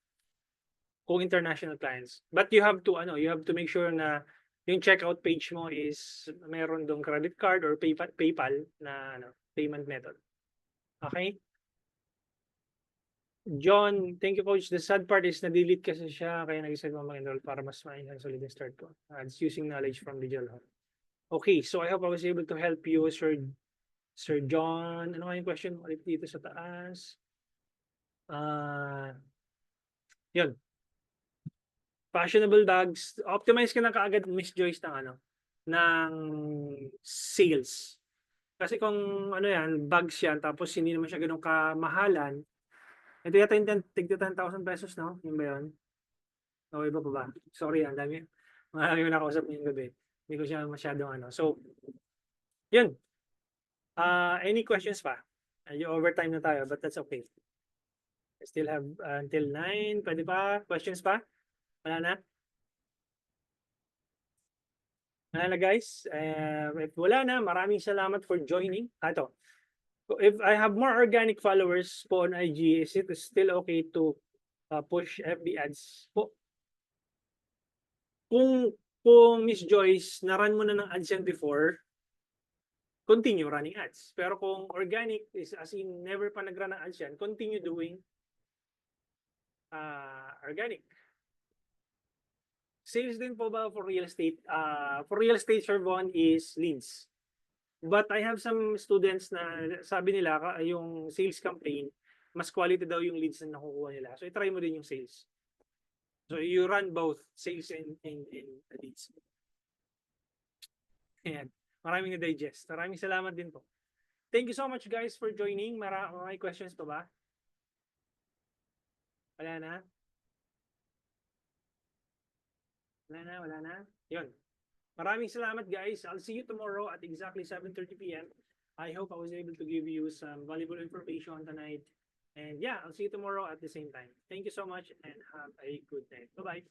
S1: Kung international clients. But you have to make sure na yung checkout page mo is meron dong credit card or PayPal na payment method. Okay? John, thank you, coach. The sad part is na-delete kasi siya kaya nag-isip mo mag-enroll para mas mainang solid yung start ko. It's using knowledge from digital hub. Okay, so I hope I was able to help you, Sir John. Ano nga yung question ulit dito sa taas? Yun. Fashionable bags. Optimize ka na kaagad, Miss Joyce, ng sales. Kasi kung bags yan, tapos hindi naman siya ganun kamahalan, ito yata yung tigda 10,000 pesos, no? Yung ba yun? O iba pa ba? Sorry, ang dami. Marami ko nakausap ngayong gabi. Hindi ko siya masyadong So, yun. Any questions pa? Overtime na tayo, but that's okay. I still have until 9. Pwede pa? Questions pa? Wala na? Wala na, guys. If wala na, maraming salamat for joining. Ito. If I have more organic followers po on IG, is it still okay to push FB ads po? Kung Miss Joyce, na-run mo na ng ads yan before, continue running ads. Pero kung organic is as in never pa nag-run ng ads yan, continue doing organic. Sales din po ba for real estate? For real estate, Sir Von, is leads. But I have some students na sabi nila yung sales campaign, mas quality daw yung leads na nakukuha nila. So i-try mo din yung sales. So you run both sales and leads. Ayan. Maraming na-digest. Maraming salamat din po. Thank you so much, guys, for joining. May questions pa ba? Wala na? Wala na? Yun. Maraming salamat, guys. I'll see you tomorrow at exactly 7:30 p.m. I hope I was able to give you some valuable information tonight. And yeah, I'll see you tomorrow at the same time. Thank you so much and have a good day. Bye-bye.